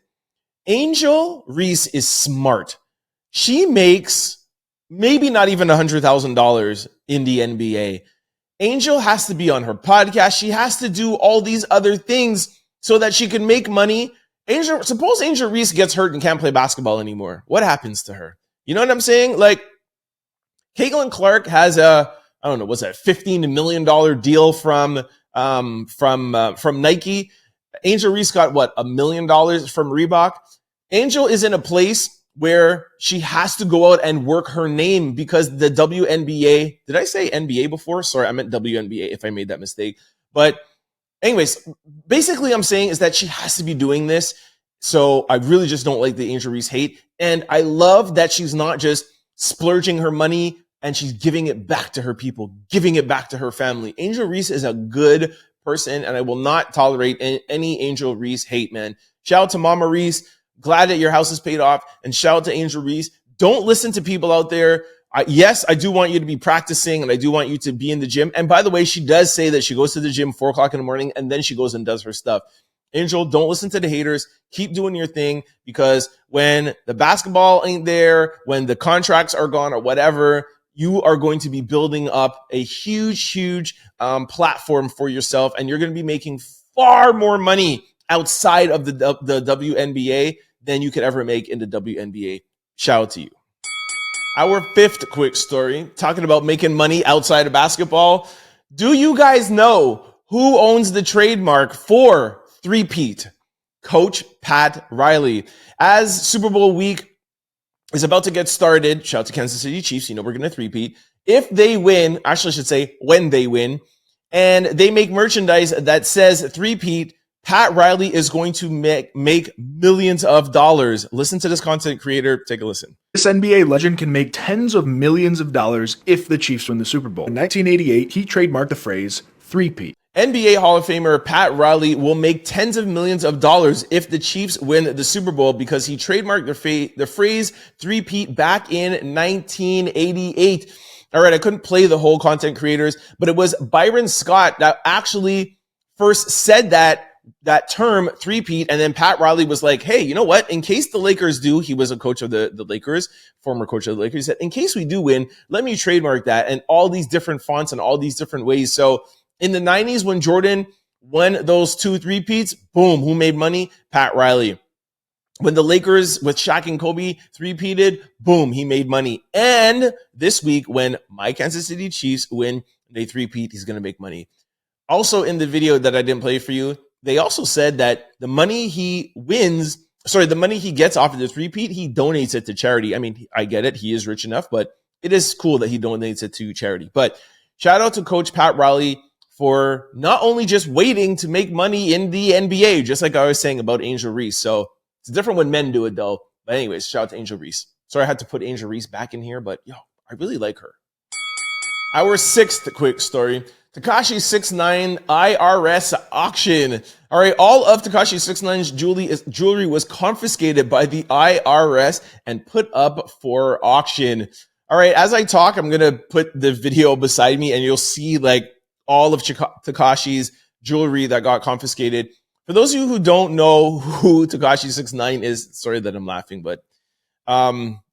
Angel Reese is smart. She makes maybe not even $100,000 in the NBA. Angel has to be on her podcast. She has to do all these other things so that she can make money. Suppose Angel Reese gets hurt and can't play basketball anymore. What happens to her? You know what I'm saying? Like, Caitlin Clark has what's that, $15 million deal from Nike. Angel Reese got what, $1 million from Reebok. Angel is in a place where she has to go out and work her name because the WNBA, did I say NBA before? Sorry, I meant WNBA if I made that mistake. But anyways, basically I'm saying is that she has to be doing this. So I really just don't like the Angel Reese hate. And I love that she's not just splurging her money and she's giving it back to her people, giving it back to her family. Angel Reese is a good person, and I will not tolerate any Angel Reese hate, man. Shout out to Mama Reese. Glad that your house is paid off. And shout out to Angel Reese. Don't listen to people out there. Yes, I do want you to be practicing, and I do want you to be in the gym. And by the way, she does say that she goes to the gym 4 o'clock in the morning, and then she goes and does her stuff. Angel, don't listen to the haters. Keep doing your thing, because when the basketball ain't there, when the contracts are gone or whatever, you are going to be building up a huge platform for yourself, and you're going to be making far more money outside of the WNBA than you could ever make in the WNBA. Shout out to you. Our fifth quick story, talking about making money outside of basketball. Do you guys know who owns the trademark for three-peat? Coach Pat Riley. As Super Bowl week is about to get started, shout out to Kansas City Chiefs, you know we're going to three-peat. If they win, actually I should say when they win, and they make merchandise that says three-peat, Pat Riley is going to make millions of dollars. Listen to this content creator. Take a listen. This NBA legend can make tens of millions of dollars if the Chiefs win the Super Bowl. In 1988, he trademarked the phrase three-peat. NBA Hall of Famer Pat Riley will make tens of millions of dollars if the Chiefs win the Super Bowl because he trademarked the phrase three-peat back in 1988. All right, I couldn't play the whole content creators, but it was Byron Scott that actually first said that term three-peat, and then Pat Riley was like, hey, you know what? In case the Lakers do, he was a coach of the Lakers, former coach of the Lakers, he said, in case we do win, let me trademark that, and all these different fonts and all these different ways. So in the 90s, when Jordan won those 2 three-peats, boom, who made money? Pat Riley. When the Lakers with Shaq and Kobe three-peated, boom, he made money. And this week, when my Kansas City Chiefs win, they three-peat, he's going to make money. Also in the video that I didn't play for you, they also said that the money he gets off of the three-peat, he donates it to charity. I mean, I get it. He is rich enough, but it is cool that he donates it to charity. But shout out to Coach Pat Riley for not only just waiting to make money in the NBA, just like I was saying about Angel Reese. So it's different when men do it, though. But anyways, shout out to Angel Reese. Sorry I had to put Angel Reese back in here, but I really like her. Our sixth quick story. Tekashi 6ix9ine IRS auction. All right, all of Tekashi 6ix9ine's jewelry was confiscated by the IRS and put up for auction. All right, as I talk, I'm going to put the video beside me and you'll see like all of Tekashi's jewelry that got confiscated. For those of you who don't know who Tekashi 6ix9ine is, sorry that I'm laughing, but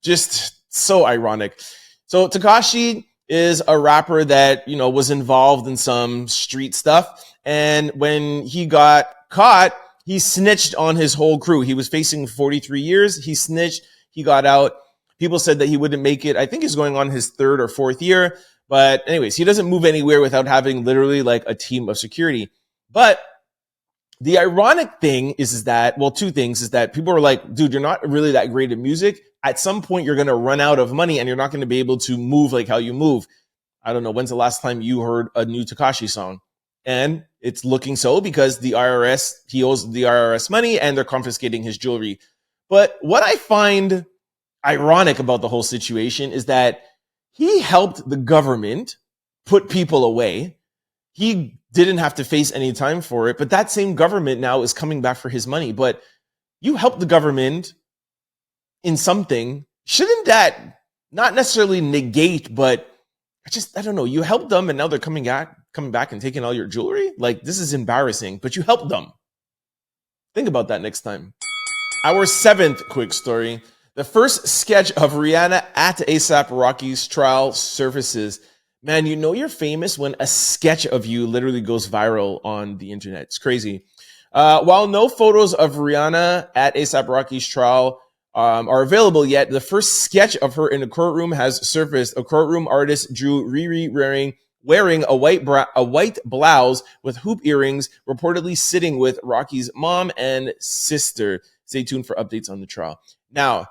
just so ironic. So Tekashi is a rapper that, was involved in some street stuff. And when he got caught, he snitched on his whole crew. He was facing 43 years. He snitched. He got out. People said that he wouldn't make it. I think he's going on his 3rd or 4th year. But anyways, he doesn't move anywhere without having literally like a team of security. But the ironic thing is that, well, 2 things is that people are like, dude, you're not really that great at music. At some point, you're going to run out of money and you're not going to be able to move like how you move. I don't know. When's the last time you heard a new Tekashi song? And it's looking so because he owes the IRS money and they're confiscating his jewelry. But what I find ironic about the whole situation is that he helped the government put people away. He didn't have to face any time for it, but that same government now is coming back for his money. But you helped the government in something. Shouldn't that not necessarily negate, but I don't know. You helped them and now they're coming back and taking all your jewelry? Like, this is embarrassing, but you helped them. Think about that next time. Our 7th quick story. The first sketch of Rihanna at A$AP Rocky's trial surfaces. Man, you know you're famous when a sketch of you literally goes viral on the internet. It's crazy. While no photos of Rihanna at A$AP Rocky's trial are available yet, the first sketch of her in a courtroom has surfaced. A courtroom artist drew Riri wearing a white blouse with hoop earrings, reportedly sitting with Rocky's mom and sister. Stay tuned for updates on the trial. Now,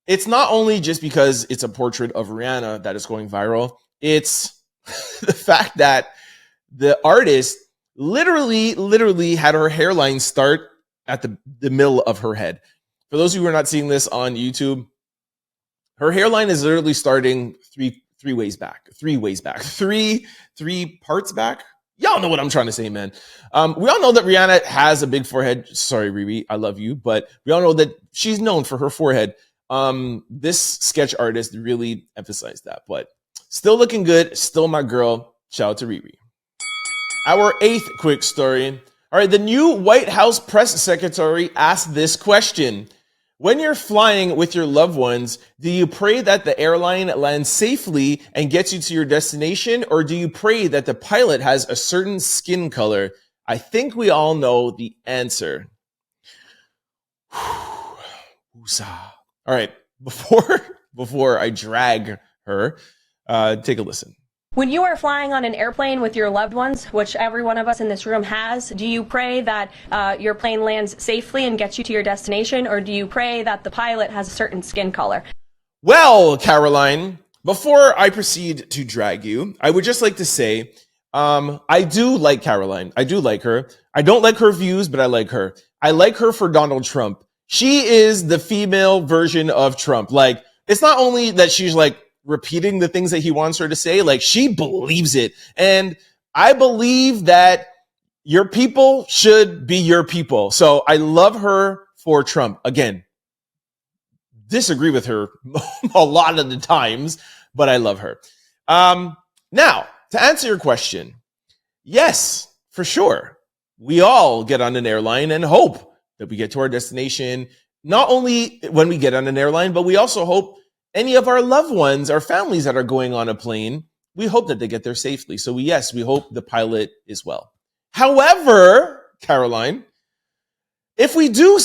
it's not only just because it's a portrait of Rihanna that is going viral. It's the fact that the artist literally had her hairline start at the middle of her head. For those of you who are not seeing this on YouTube, her hairline is literally starting three parts back. Y'all know what I'm trying to say, man. We all know that Rihanna has a big forehead. Sorry, Riri, I love you, but we all know that she's known for her forehead. This sketch artist really emphasized that, but still looking good. Still my girl. Shout out to Riri. Our 8th quick story. All right, the new White House press secretary asked this question. When you're flying with your loved ones, do you pray that the airline lands safely and gets you to your destination, or do you pray that the pilot has a certain skin color? I think we all know the answer. All right, before I drag her, take a listen. When you are flying on an airplane with your loved ones, which every one of us in this room has, do you pray that your plane lands safely and gets you to your destination, or do you pray that the pilot has a certain skin color? Well, Caroline, before I proceed to drag you, I would just like to say, I do like Caroline. I do like her. I don't like her views, but I like her. I like her for Donald Trump. She is the female version of Trump. Like, it's not only that she's like repeating the things that he wants her to say, like she believes it. And I believe that your people should be your people. So I love her for Trump. Again, disagree with her a lot of the times, but I love her. Now, to answer your question, yes, for sure. We all get on an airline and hope that we get to our destination, not only when we get on an airline, but we also hope any of our loved ones, our families that are going on a plane, we hope that they get there safely. So we hope the pilot is well. However, Caroline, if we do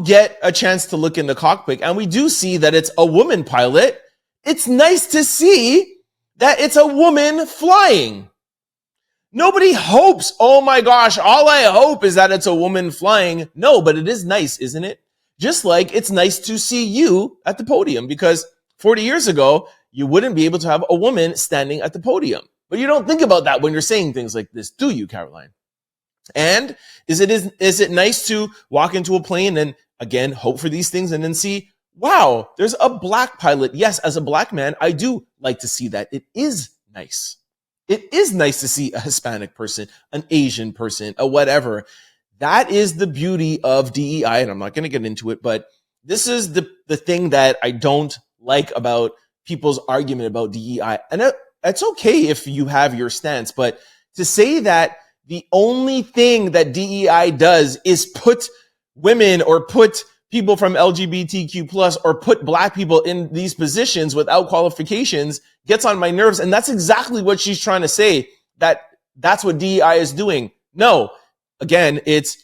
get a chance to look in the cockpit and we do see that it's a woman pilot, it's nice to see that it's a woman flying. Nobody hopes, oh my gosh, all I hope is that it's a woman flying. No, but it is nice, isn't it? Just like it's nice to see you at the podium, because 40 years ago, you wouldn't be able to have a woman standing at the podium. But you don't think about that when you're saying things like this, do you, Caroline? And is it nice to walk into a plane and, again, hope for these things and then see, wow, there's a black pilot. Yes, as a black man, I do like to see that. It is nice. It is nice to see a Hispanic person, an Asian person, a whatever. That is the beauty of DEI, and I'm not going to get into it, but this is the thing that I don't like about people's argument about DEI. And it's okay if you have your stance, but to say that the only thing that DEI does is put women or put people from LGBTQ plus or put black people in these positions without qualifications gets on my nerves. And that's exactly what she's trying to say, that's what DEI is doing. No. Again, it's,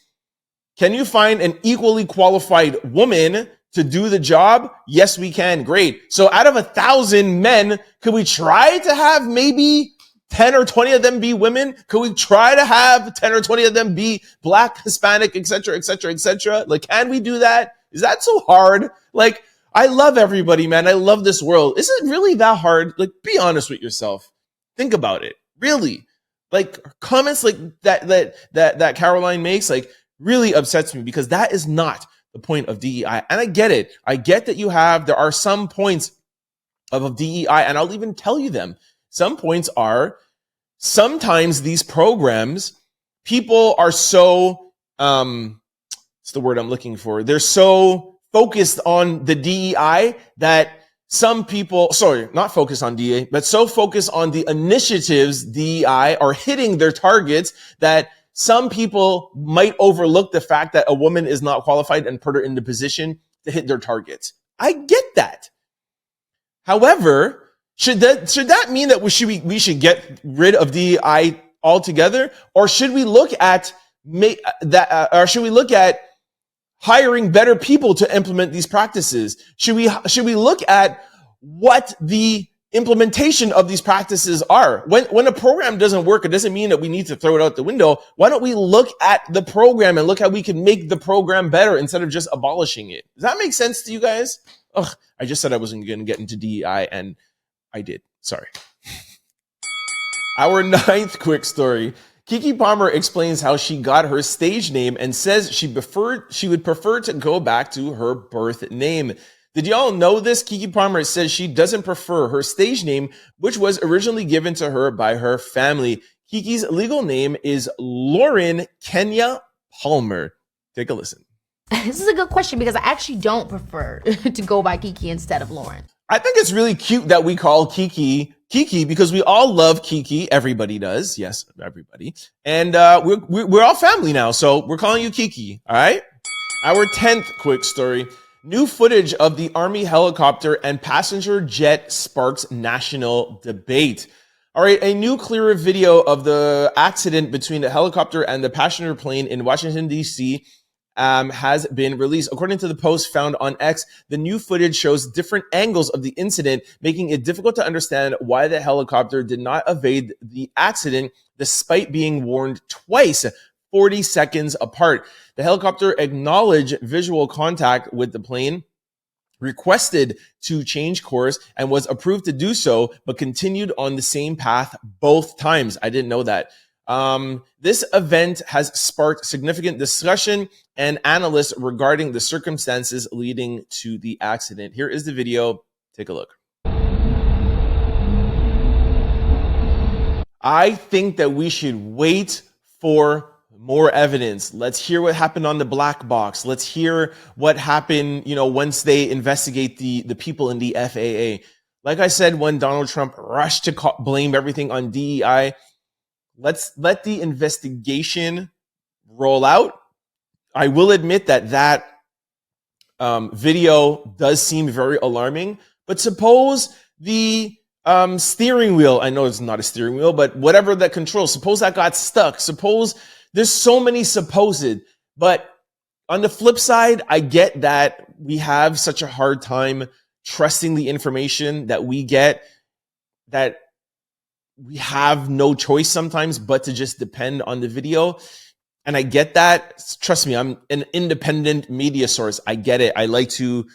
can you find an equally qualified woman to do the job? Yes, we can. Great. So out of 1,000 men, could we try to have maybe 10 or 20 of them be women? Could we try to have 10 or 20 of them be black, Hispanic, etc., etc., etc.? Like, can we do that? Is that so hard? Like, I love everybody, man. I love this world. Is it really that hard? Like, be honest with yourself. Think about it. Really. Like, comments like that Caroline makes, like, really upsets me, because that is not the point of DEI. And I get it. I get that there are some points of DEI, and I'll even tell you them. Some points are sometimes these programs, people are so, what's the word I'm looking for? They're so focused on the DEI that some people, sorry, not focused on DEI, but so focused on the initiatives DEI are hitting their targets that some people might overlook the fact that a woman is not qualified and put her in the position to hit their targets. I get that. However, should that mean that we should get rid of DEI altogether, or should we look at hiring better people to implement these practices? Should we look at what the implementation of these practices are? When a program doesn't work, it doesn't mean that we need to throw it out the window. Why don't we look at the program and look how we can make the program better instead of just abolishing it? Does that make sense to you guys? Ugh, I just said I wasn't going to get into DEI, and I did. Sorry. Our ninth quick story. Keke Palmer explains how she got her stage name and says she would prefer to go back to her birth name. Did y'all know this? Keke Palmer says she doesn't prefer her stage name, which was originally given to her by her family. Keke's legal name is Lauren Kenya Palmer. Take a listen. This is a good question because I actually don't prefer to go by Keke instead of Lauren. I think it's really cute that we call Keke because we all love Keke. Everybody does. Yes, everybody. And we're all family now, so we're calling you Keke. All right? Our 10th quick story. New footage of the Army helicopter and passenger jet sparks national debate. All right, a new clearer video of the accident between the helicopter and the passenger plane in Washington, D.C. Has been released. According to the post found on X, the new footage shows different angles of the incident, making it difficult to understand why the helicopter did not evade the accident despite being warned twice, 40 seconds apart. The helicopter acknowledged visual contact with the plane, requested to change course, and was approved to do so, but continued on the same path both times. I didn't know that. This event has sparked significant discussion and analysis regarding the circumstances leading to the accident. Here is the video. Take a look. I think that we should wait for more evidence. Let's hear what happened on the black box. Let's hear what happened, once they investigate the people in the FAA. Like I said, when Donald Trump rushed to blame everything on DEI, let's let the investigation roll out. I will admit that video does seem very alarming, but suppose the steering wheel, I know it's not a steering wheel, but whatever that controls, suppose that got stuck. Suppose there's so many supposed, but on the flip side, I get that we have such a hard time trusting the information that we get, that we have no choice sometimes but to just depend on the video. And I get that. Trust me, I'm an independent media source. I get it. I like to,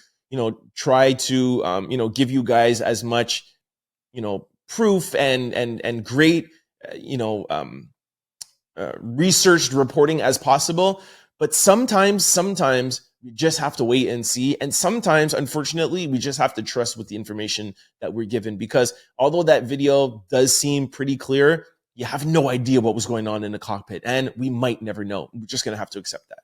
try to, give you guys as much, proof and great, researched reporting as possible. But sometimes we just have to wait and see. And sometimes, unfortunately, we just have to trust with the information that we're given, because although that video does seem pretty clear, you have no idea what was going on in the cockpit, and we might never know. We're just going to have to accept that.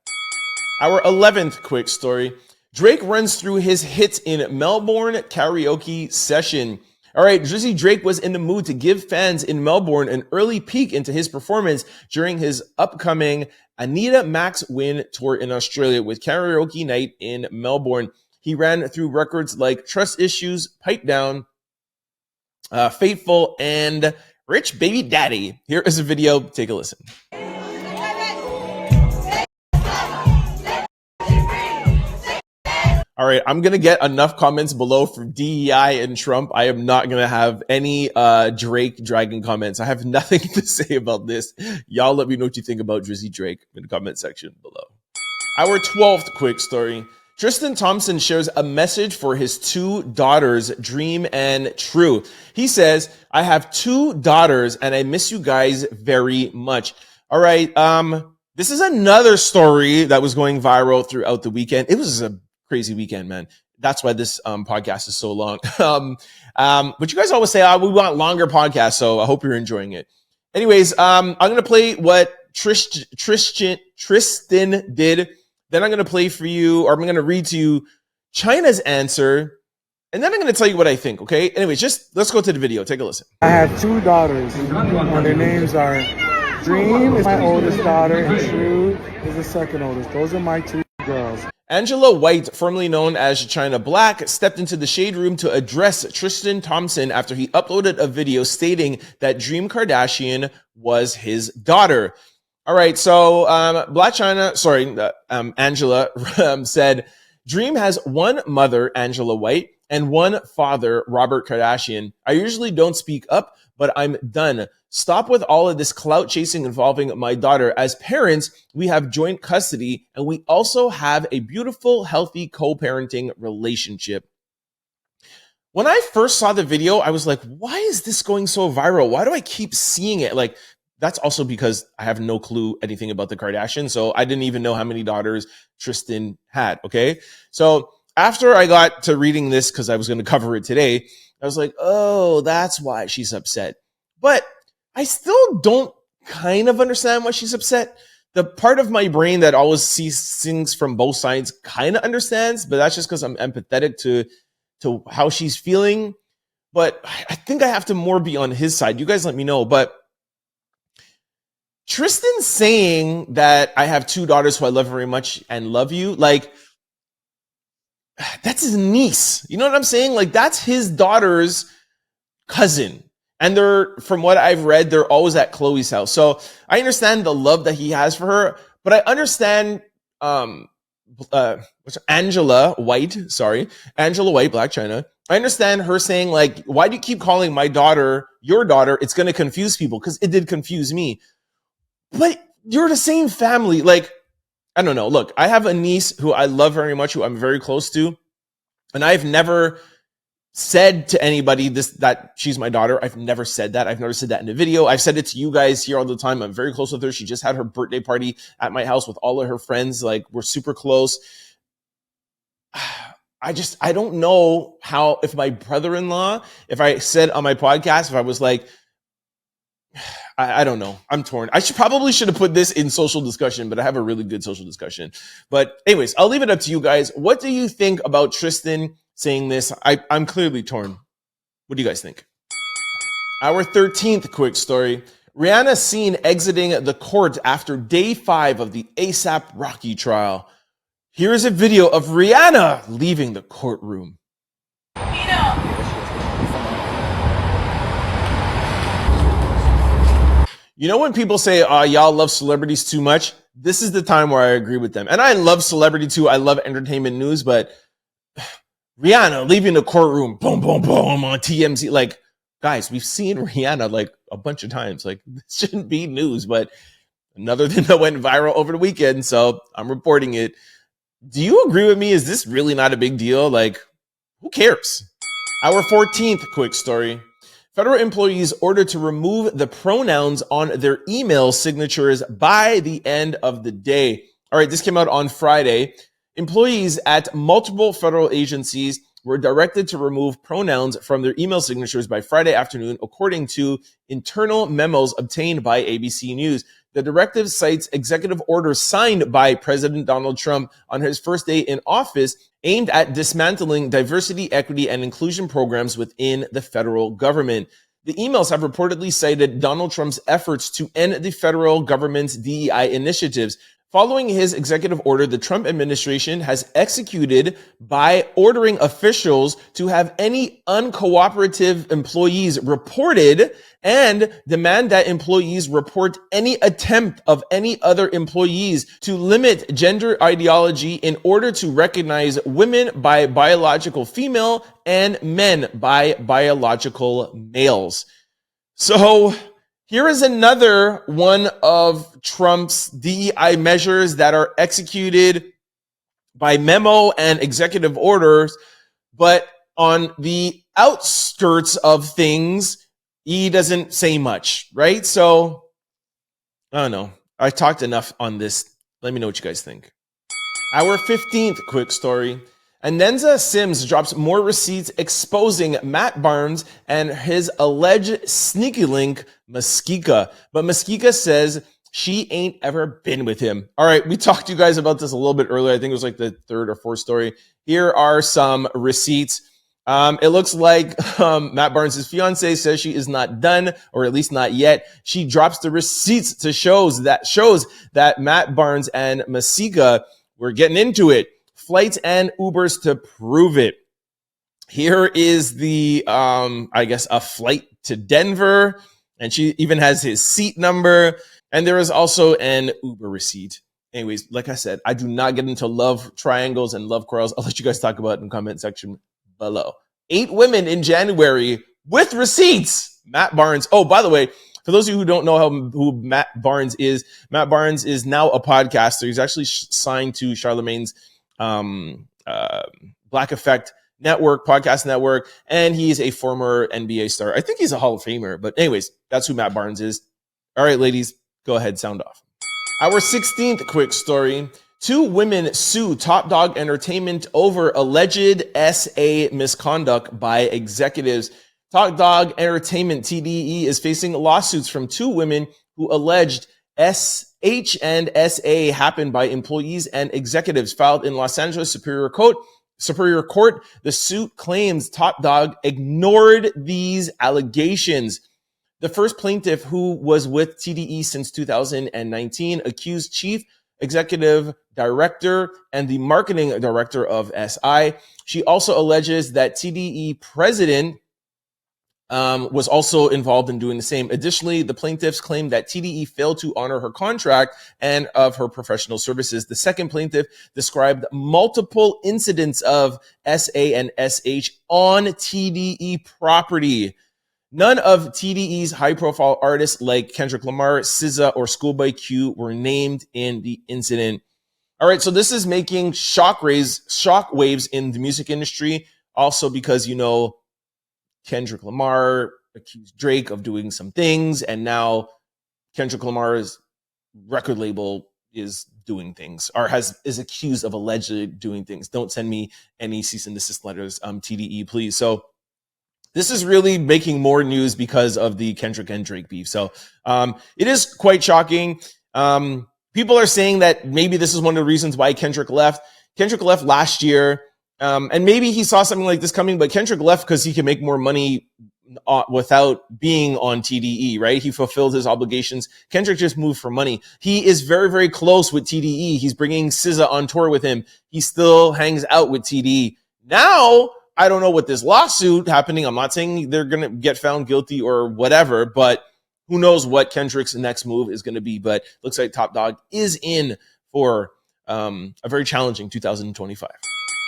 Our 11th quick story. Drake runs through his hits in Melbourne karaoke session. All right, Drizzy Drake was in the mood to give fans in Melbourne an early peek into his performance during his upcoming Anita Max Win tour in Australia with Karaoke Night in Melbourne. He ran through records like Trust Issues, Pipe Down, Faithful, and Rich Baby Daddy. Here is a video. Take a listen. All right, I'm going to get enough comments below for DEI and Trump. I am not going to have any Drake dragging comments. I have nothing to say about this. Y'all let me know what you think about Drizzy Drake in the comment section below. Our 12th quick story. Tristan Thompson shares a message for his two daughters, Dream and True. He says, I have two daughters and I miss you guys very much. All right, this is another story that was going viral throughout the weekend. It was a crazy weekend, man. That's why this podcast is so long. But you guys always say, we want longer podcasts, so I hope you're enjoying it. Anyways, I'm going to play what Tristan did. Then I'm going to play for you, or I'm going to read to you China's answer. And then I'm going to tell you what I think, okay? Anyways, just let's go to the video. Take a listen. I have 2 daughters, and their names are Dream is my oldest daughter, and True is the second oldest. Those are my 2 girls. Angela White, formerly known as China Black, stepped into the shade room to address Tristan Thompson after he uploaded a video stating that Dream Kardashian was his daughter. All right, so Angela said, Dream has one mother, Angela White, and one father, Robert Kardashian. I usually don't speak up, but I'm done. Stop with all of this clout chasing involving my daughter. As parents, we have joint custody, and we also have a beautiful, healthy co-parenting relationship. When I first saw the video, I was like, why is this going so viral? Why do I keep seeing it? Like, that's also because I have no clue anything about the Kardashians, so I didn't even know how many daughters Tristan had, okay? So after I got to reading this, because I was going to cover it today, I was like, oh, that's why she's upset. But I still don't kind of understand why she's upset. The part of my brain that always sees things from both sides kind of understands, but that's just because I'm empathetic to how she's feeling. But I think I have to more be on his side. You guys let me know. But Tristan saying that I have 2 daughters who I love very much and love you, like, that's his niece. You know what I'm saying? Like, that's his daughter's cousin. And they're, from what I've read, they're always at Chloe's house. So I understand the love that he has for her, but I understand Angela White, Black China. I understand her saying, like, why do you keep calling my daughter your daughter? It's going to confuse people, because it did confuse me. But you're the same family. Like, I don't know. Look, I have a niece who I love very much, who I'm very close to. And I've never said to anybody that she's my daughter. I've never said that. I've never said that in a video. I've said it to you guys here all the time. I'm very close with her. She just had her birthday party at my house with all of her friends. Like, we're super close. I don't know how, if my brother-in-law, if I said on my podcast, if I was like, I don't know. I'm torn. I probably should have put this in social discussion, but I have a really good social discussion. But anyways, I'll leave it up to you guys. What do you think about Tristan saying this? I'm clearly torn. What do you guys think? Our 13th quick story. Rihanna seen exiting the court after day 5 of the ASAP Rocky trial. Here is a video of Rihanna leaving the courtroom. You know when people say, y'all love celebrities too much? This is the time where I agree with them. And I love celebrity too. I love entertainment news, but Rihanna leaving the courtroom, boom, boom, boom, on TMZ. Like, guys, we've seen Rihanna like a bunch of times. Like, this shouldn't be news, but another thing that went viral over the weekend, so I'm reporting it. Do you agree with me? Is this really not a big deal? Like, who cares? Our 14th quick story. Federal employees ordered to remove the pronouns on their email signatures by the end of the day. All right, this came out on Friday. Employees at multiple federal agencies were directed to remove pronouns from their email signatures by Friday afternoon, according to internal memos obtained by ABC News. The directive cites executive orders signed by President Donald Trump on his first day in office aimed at dismantling diversity, equity, and inclusion programs within the federal government. The emails have reportedly cited Donald Trump's efforts to end the federal government's DEI initiatives. Following his executive order, the Trump administration has executed by ordering officials to have any uncooperative employees reported and demand that employees report any attempt of any other employees to limit gender ideology in order to recognize women by biological female and men by biological males. So here is another one of Trump's DEI measures that are executed by memo and executive orders, but on the outskirts of things, he doesn't say much, right? So, I don't know. I talked enough on this. Let me know what you guys think. Our 15th quick story. Anenza Sims drops more receipts exposing Matt Barnes and his alleged sneaky link, Muskika. But Muskika says she ain't ever been with him. All right, we talked to you guys about this a little bit earlier. I think it was like the third or fourth story. Here are some receipts. It looks like Matt Barnes' fiance says she is not done, or at least not yet. She drops the receipts to shows that Matt Barnes and Muskika were getting into it. Flights and Ubers to prove it. Here is the, I guess, a flight to Denver, and she even has his seat number. And there is also an Uber receipt. Anyways, like I said, I do not get into love triangles and love quarrels. I'll let you guys talk about it in the comment section below. 8 women in January with receipts. Matt Barnes. Oh, by the way, for those of you who don't know who Matt Barnes is now a podcaster. He's actually signed to Charlemagne's Black Effect Network, podcast network, and he's a former NBA star. I think he's a Hall of Famer, but anyways, that's who Matt Barnes is. All right, ladies, go ahead, sound off. Our 16th quick story. 2 women sue Top Dawg Entertainment over alleged SA misconduct by executives. Top Dawg Entertainment, TDE, is facing lawsuits from 2 women who alleged SH and SA happened by employees and executives. Filed in Los Angeles Superior Court. The suit claims Top Dawg ignored these allegations. The first plaintiff, who was with TDE since 2019, accused Chief Executive Director and the Marketing Director of SI. She also alleges that TDE President was also involved in doing the same. Additionally, the plaintiffs claim that TDE failed to honor her contract and of her professional services. The second plaintiff described multiple incidents of SA and SH on TDE property. None of TDE's high-profile artists like Kendrick Lamar, SZA, or Schoolboy Q were named in the incident. All right, so this is making shockwaves in the music industry, also because, Kendrick Lamar accused Drake of doing some things, and now Kendrick Lamar's record label is doing things, or is accused of allegedly doing things. Don't send me any cease and desist letters, TDE, please. So this is really making more news because of the Kendrick and Drake beef. So it is quite shocking. People are saying that maybe this is one of the reasons why Kendrick left. Kendrick left last year. And maybe he saw something like this coming, but Kendrick left because he can make more money without being on TDE, right? He fulfilled his obligations. Kendrick just moved for money. He is very, very close with TDE. He's bringing SZA on tour with him. He still hangs out with TDE. Now, I don't know what this lawsuit happening. I'm not saying they're going to get found guilty or whatever, but who knows what Kendrick's next move is going to be. But looks like Top Dawg is in for a very challenging 2025.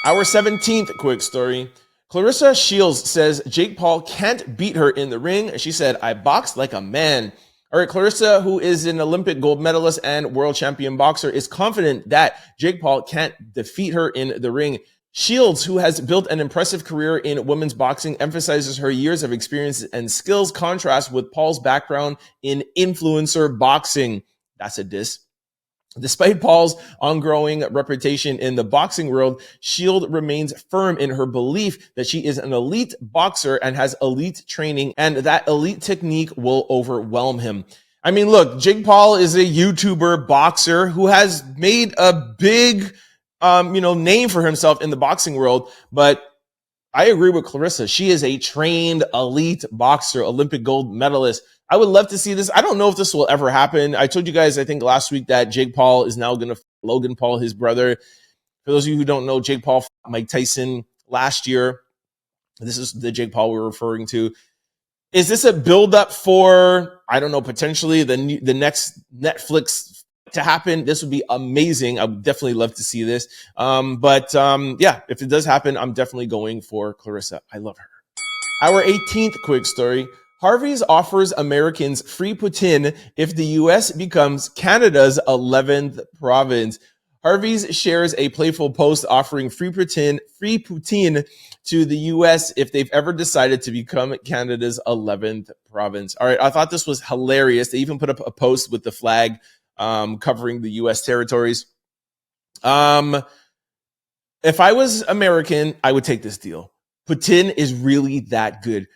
Our 17th quick story. Claressa Shields says Jake Paul can't beat her in the ring. She said, "I boxed like a man." All right, Claressa, who is an Olympic gold medalist and world champion boxer, is confident that Jake Paul can't defeat her in the ring. Shields, who has built an impressive career in women's boxing, emphasizes her years of experience and skills contrast with Paul's background in influencer boxing. That's a diss. Despite Paul's ongoing reputation in the boxing world, Shields remains firm in her belief that she is an elite boxer and has elite training, and that elite technique will overwhelm him. I mean, look, Jake Paul is a YouTuber boxer who has made a big, name for himself in the boxing world. But I agree with Claressa. She is a trained elite boxer, Olympic gold medalist. I would love to see this. I don't know if this will ever happen. I told you guys, I think last week, that Jake Paul is now going to Logan Paul, his brother. For those of you who don't know, Jake Paul fought Mike Tyson last year. This is the Jake Paul we're referring to. Is this a buildup for, I don't know, potentially the next Netflix to happen? This would be amazing. I would definitely love to see this. Yeah, if it does happen, I'm definitely going for Claressa. I love her. Our 18th quick story. Harvey's offers Americans free poutine if the U.S. becomes Canada's 11th province. Harvey's shares a playful post offering free poutine to the U.S. if they've ever decided to become Canada's 11th province. All right, I thought this was hilarious. They even put up a post with the flag covering the U.S. territories. If I was American, I would take this deal. Poutine is really that good.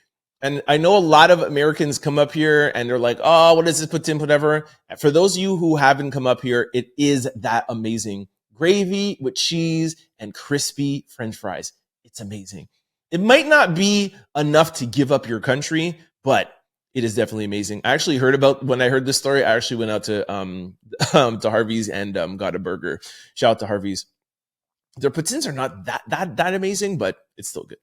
And I know a lot of Americans come up here and they're like, oh, what is this poutine, whatever. For those of you who haven't come up here, it is that amazing. Gravy with cheese and crispy French fries. It's amazing. It might not be enough to give up your country, but it is definitely amazing. I actually heard about, when I heard this story, I actually went out to Harvey's and got a burger. Shout out to Harvey's. Their poutines are not that amazing, but it's still good.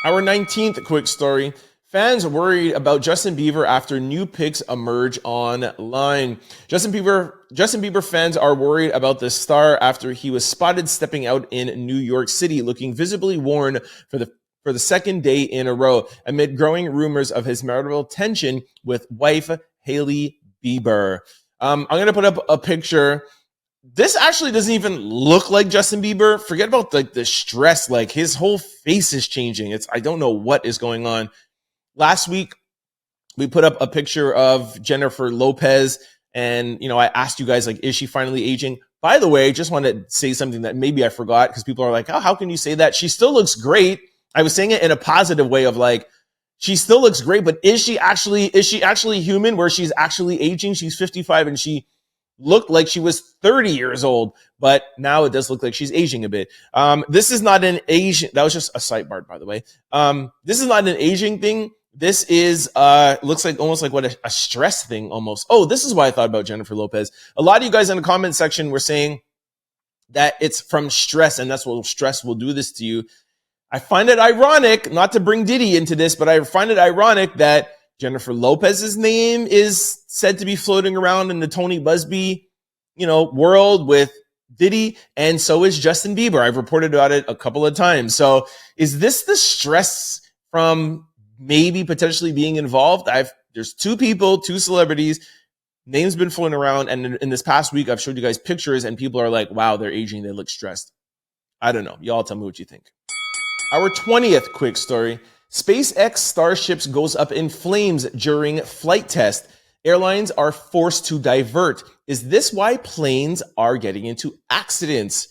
Our 19th quick story. Fans worried about Justin Bieber after new pics emerge online. Justin Bieber fans are worried about the star after he was spotted stepping out in New York City, looking visibly worn for the second day in a row, amid growing rumors of his marital tension with wife Hailey Bieber. I'm going to put up a picture. This actually doesn't even look like Justin Bieber. Forget about the stress. Like, his whole face is changing. I don't know what is going on. Last week, we put up a picture of Jennifer Lopez, and I asked you guys, like, is she finally aging? By the way, just want to say something that maybe I forgot, because people are like, oh, how can you say that? She still looks great. I was saying it in a positive way of like, she still looks great, but is she actually human, where she's actually aging? She's 55 and she looked like she was 30 years old, but now it does look like she's aging a bit. This is not an Asian. That was just a sidebar, by the way. This is not an aging thing. This is looks like almost like what a stress thing almost. Oh, this is why I thought about Jennifer Lopez. A lot of you guys in the comment section were saying that it's from stress, and that's what stress will do this to you. I find it ironic, not to bring Diddy into this, but I find it ironic that Jennifer Lopez's name is said to be floating around in the Tony Busby, world with Diddy, and so is Justin Bieber. I've reported about it a couple of times. So is this the stress from maybe potentially being involved? There's two celebrities, names been floating around, and in this past week, I've showed you guys pictures, and people are like, wow, they're aging, they look stressed. I don't know. Y'all tell me what you think. Our 20th quick story. SpaceX Starships goes up in flames during flight test. Airlines are forced to divert. Is this why planes are getting into accidents?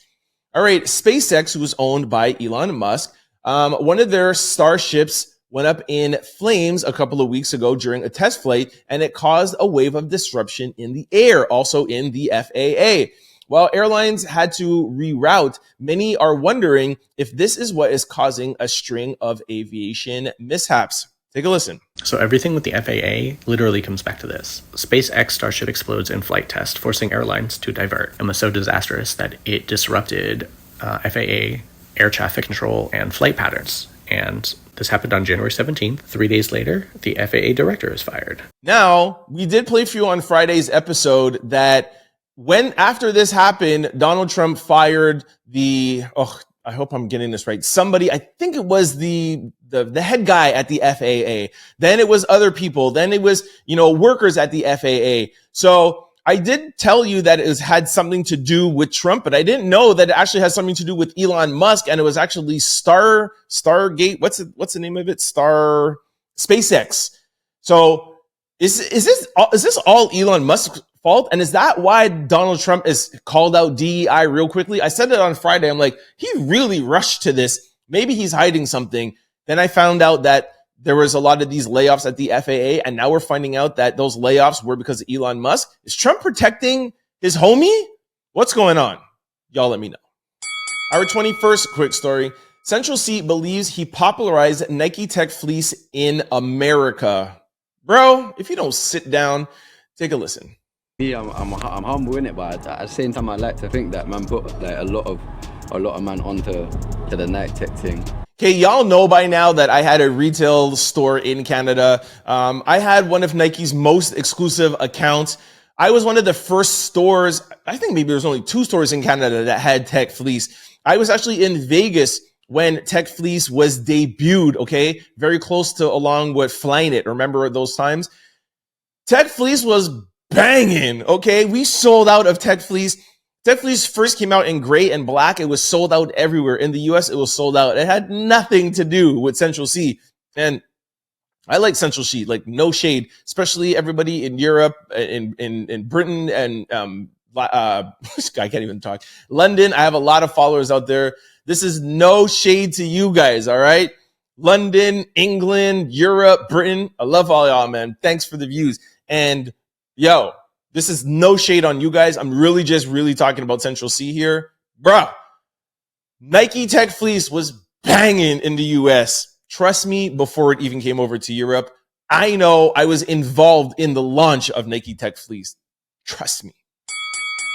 All right, SpaceX, who is owned by Elon Musk, one of their Starships went up in flames a couple of weeks ago during a test flight, and it caused a wave of disruption in the air, also in the FAA. While airlines had to reroute, many are wondering if this is what is causing a string of aviation mishaps. Take a listen. So everything with the FAA literally comes back to this. SpaceX Starship explodes in flight test, forcing airlines to divert, and was so disastrous that it disrupted FAA air traffic control and flight patterns. And this happened on January 17th. 3 days later, the FAA director is fired. Now, we did play for you on Friday's episode that after this happened, Donald Trump fired I hope I'm getting this right. Somebody, I think it was the head guy at the FAA. Then it was other people. Then it was, workers at the FAA. So I did tell you that it had something to do with Trump, but I didn't know that it actually has something to do with Elon Musk, and it was actually Stargate. What's the name of it? SpaceX. So is this all Elon Musk's fault? And is that why Donald Trump is called out DEI real quickly? I said it on Friday. I'm like, he really rushed to this. Maybe he's hiding something. Then I found out that there was a lot of these layoffs at the FAA, and now we're finding out that those layoffs were because of Elon Musk. Is Trump protecting his homie? What's going on? Y'all let me know. Our 21st quick story. Central C believes he popularized Niek Tech Fleece in America. Bro, if you don't sit down, take a listen. I'm humble in it, but at the same time, I like to think that man put like a lot of man onto the Niek Tech thing. Okay, y'all know by now that I had a retail store in Canada. I had one of Nike's most exclusive accounts. I was one of the first stores. I think maybe there's only 2 stores in Canada that had Tech Fleece. I was actually in Vegas when Tech Fleece was debuted. Okay, very close to along with Flying It. Remember those times? Tech Fleece was banging. Okay, we sold out of Tech Fleece. Tech Fleece first came out in gray and black. It was sold out everywhere. In the US, it was sold out. It had nothing to do with Central C. And I like Central C, like no shade, especially everybody in Europe, in Britain, and This guy can't even talk. London, I have a lot of followers out there. This is no shade to you guys, all right? London, England, Europe, Britain. I love all y'all, man. Thanks for the views. And yo, this is no shade on you guys. I'm really talking about Central C here. Bruh, Niek Tech Fleece was banging in the US. Trust me, before it even came over to Europe. I know I was involved in the launch of Niek Tech Fleece. Trust me.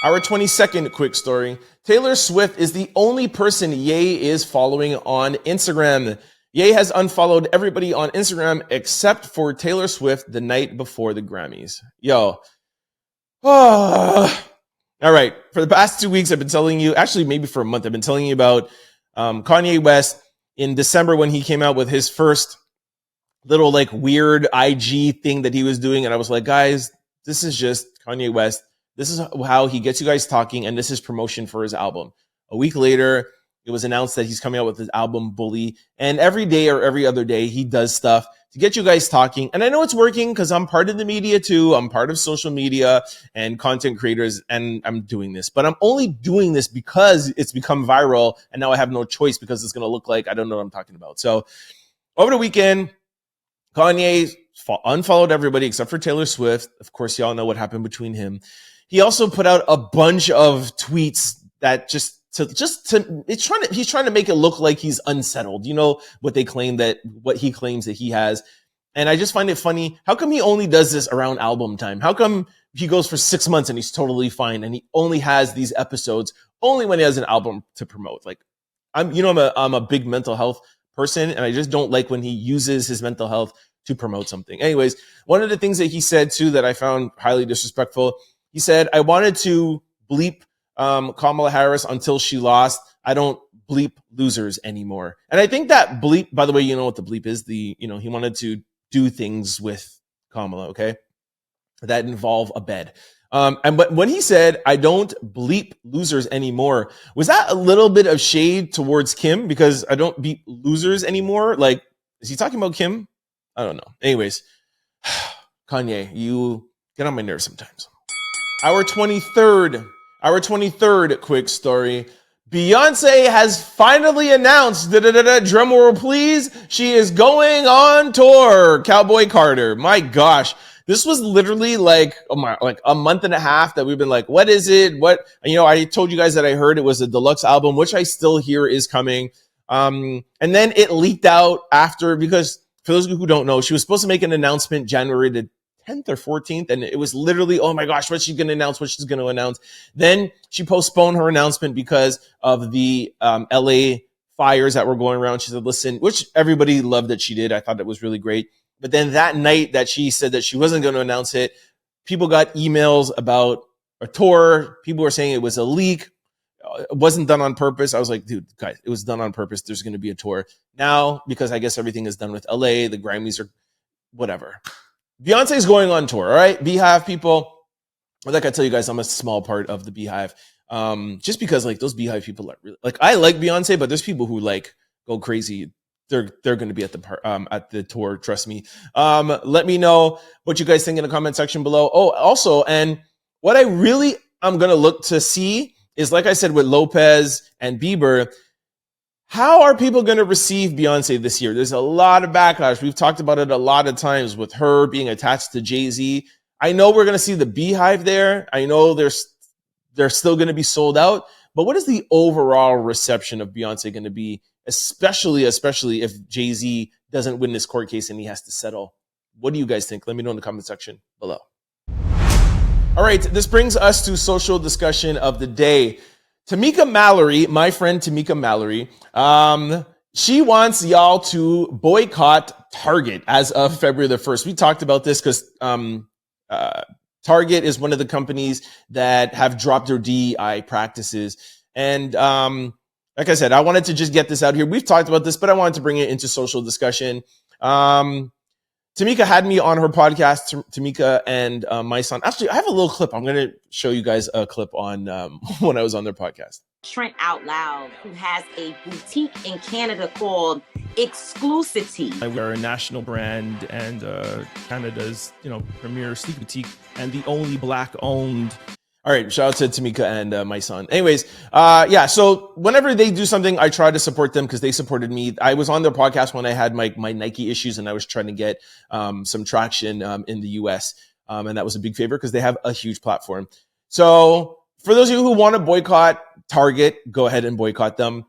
Our 22nd quick story. Taylor Swift is the only person Ye is following on Instagram. Ye has unfollowed everybody on Instagram except for Taylor Swift the night before the Grammys. Yo. All right. For the past 2 weeks, I've been telling you, actually maybe for a month, I've been telling you about Kanye West in December when he came out with his first little like weird IG thing that he was doing. And I was like, guys, this is just Kanye West. This is how he gets you guys talking. And this is promotion for his album. A week later, it was announced that he's coming out with his album Bully. And every day or every other day, he does stuff to get you guys talking. And I know it's working because I'm part of the media too. I'm part of social media and content creators, and I'm doing this. But I'm only doing this because it's become viral. And now I have no choice because it's going to look like I don't know what I'm talking about. So over the weekend, Kanye unfollowed everybody except for Taylor Swift. Of course, y'all know what happened between him. He also put out a bunch of tweets that he's trying to make it look like he's unsettled. You know what he claims that he has. And I just find it funny. How come he only does this around album time? How come he goes for 6 months and he's totally fine and he only has these episodes only when he has an album to promote? Like I'm a big mental health person, and I just don't like when he uses his mental health to promote something. Anyways, one of the things that he said too that I found highly disrespectful, he said, I wanted to bleep Kamala Harris until she lost. I don't bleep losers anymore. And I think that bleep, by the way, you know what the bleep is? He wanted to do things with Kamala, okay? That involve a bed. But when he said, I don't bleep losers anymore, was that a little bit of shade towards Kim? Because I don't beep losers anymore? Like, is he talking about Kim? I don't know. Anyways, Kanye, you get on my nerves sometimes. Our 23rd quick story. Beyonce has finally announced, drum roll please, she is going on tour. Cowboy Carter. My gosh. This was literally like a month and a half that we've been like, what is it? I told you guys that I heard it was a deluxe album, which I still hear is coming. And then it leaked out after, because for those of you who don't know, she was supposed to make an announcement January the 10th or 14th. And it was literally, oh my gosh, what's she going to announce? Then she postponed her announcement because of the LA fires that were going around. She said, listen, which everybody loved that she did. I thought it was really great. But then that night that she said that she wasn't going to announce it, people got emails about a tour. People were saying it was a leak. It wasn't done on purpose. I was like, dude, guys, it was done on purpose. There's going to be a tour. Now, because I guess everything is done with LA, the Grammys are whatever. Beyonce's going on tour, all right? Beehive people. Like I tell you guys, I'm a small part of the Beehive. Just because like those Beehive people are really, like, I like Beyonce, but there's people who like go crazy. They're going to be at the tour. Trust me. Let me know what you guys think in the comment section below. Oh, also, and what I really am going to look to see is, like I said, with Lopez and Bieber, how are people going to receive Beyonce this year? There's a lot of backlash. We've talked about it a lot of times with her being attached to Jay-Z. I know we're going to see the Beehive there. I know they're still going to be sold out. But what is the overall reception of Beyonce going to be, especially if Jay-Z doesn't win this court case and he has to settle? What do you guys think? Let me know in the comment section below. All right, this brings us to social discussion of the day. Tamika Mallory, my friend Tamika Mallory, she wants y'all to boycott Target as of February the 1st. We talked about this because Target is one of the companies that have dropped their DEI practices. And like I said, I wanted to just get this out here. We've talked about this, but I wanted to bring it into social discussion. Tamika had me on her podcast, Tamika and my son. Actually, I have a little clip. I'm going to show you guys a clip on when I was on their podcast. Trent Out Loud, who has a boutique in Canada called Exclusivity. We are a national brand and Canada's, premier sleep boutique and the only Black-owned. All right, shout out to Tamika and my son. Anyways, yeah, so whenever they do something, I try to support them because they supported me. I was on their podcast when I had my Nike issues and I was trying to get some traction in the US. And that was a big favor because they have a huge platform. So for those of you who want to boycott Target, go ahead and boycott them.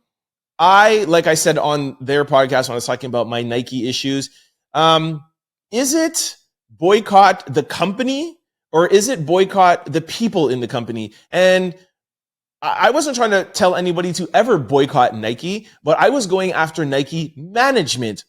Like I said on their podcast when I was talking about my Nike issues, is it boycott the company or is it boycott the people in the company? And I wasn't trying to tell anybody to ever boycott Nike, but I was going after Nike management,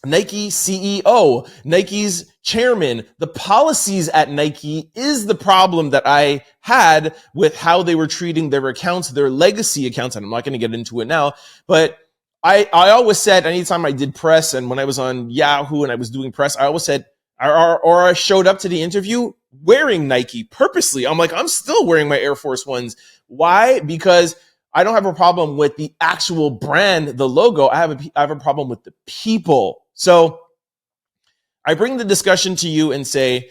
Nike CEO, Nike's chairman. The policies at Nike is the problem that I had with how they were treating their accounts, their legacy accounts. And I'm not going to get into it now, but I always said anytime I did press and when I was on Yahoo and I was doing press, I always said, or I showed up to the interview wearing Nike purposely. I'm like, I'm still wearing my Air Force Ones. Why? Because I don't have a problem with the actual brand, the logo. I have a problem with the people. So I bring the discussion to you and say,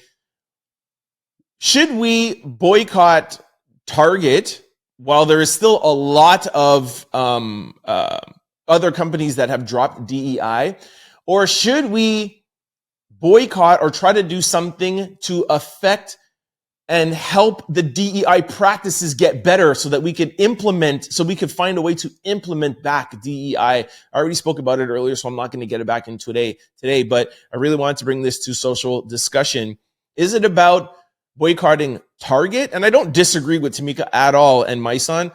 should we boycott Target while there is still a lot of other companies that have dropped DEI? Or should we boycott or try to do something to affect and help the DEI practices get better so that we could find a way to implement back DEI. I already spoke about it earlier, so I'm not going to get it back in today, but I really wanted to bring this to social discussion. Is it about boycotting Target? And I don't disagree with Tamika at all and my son.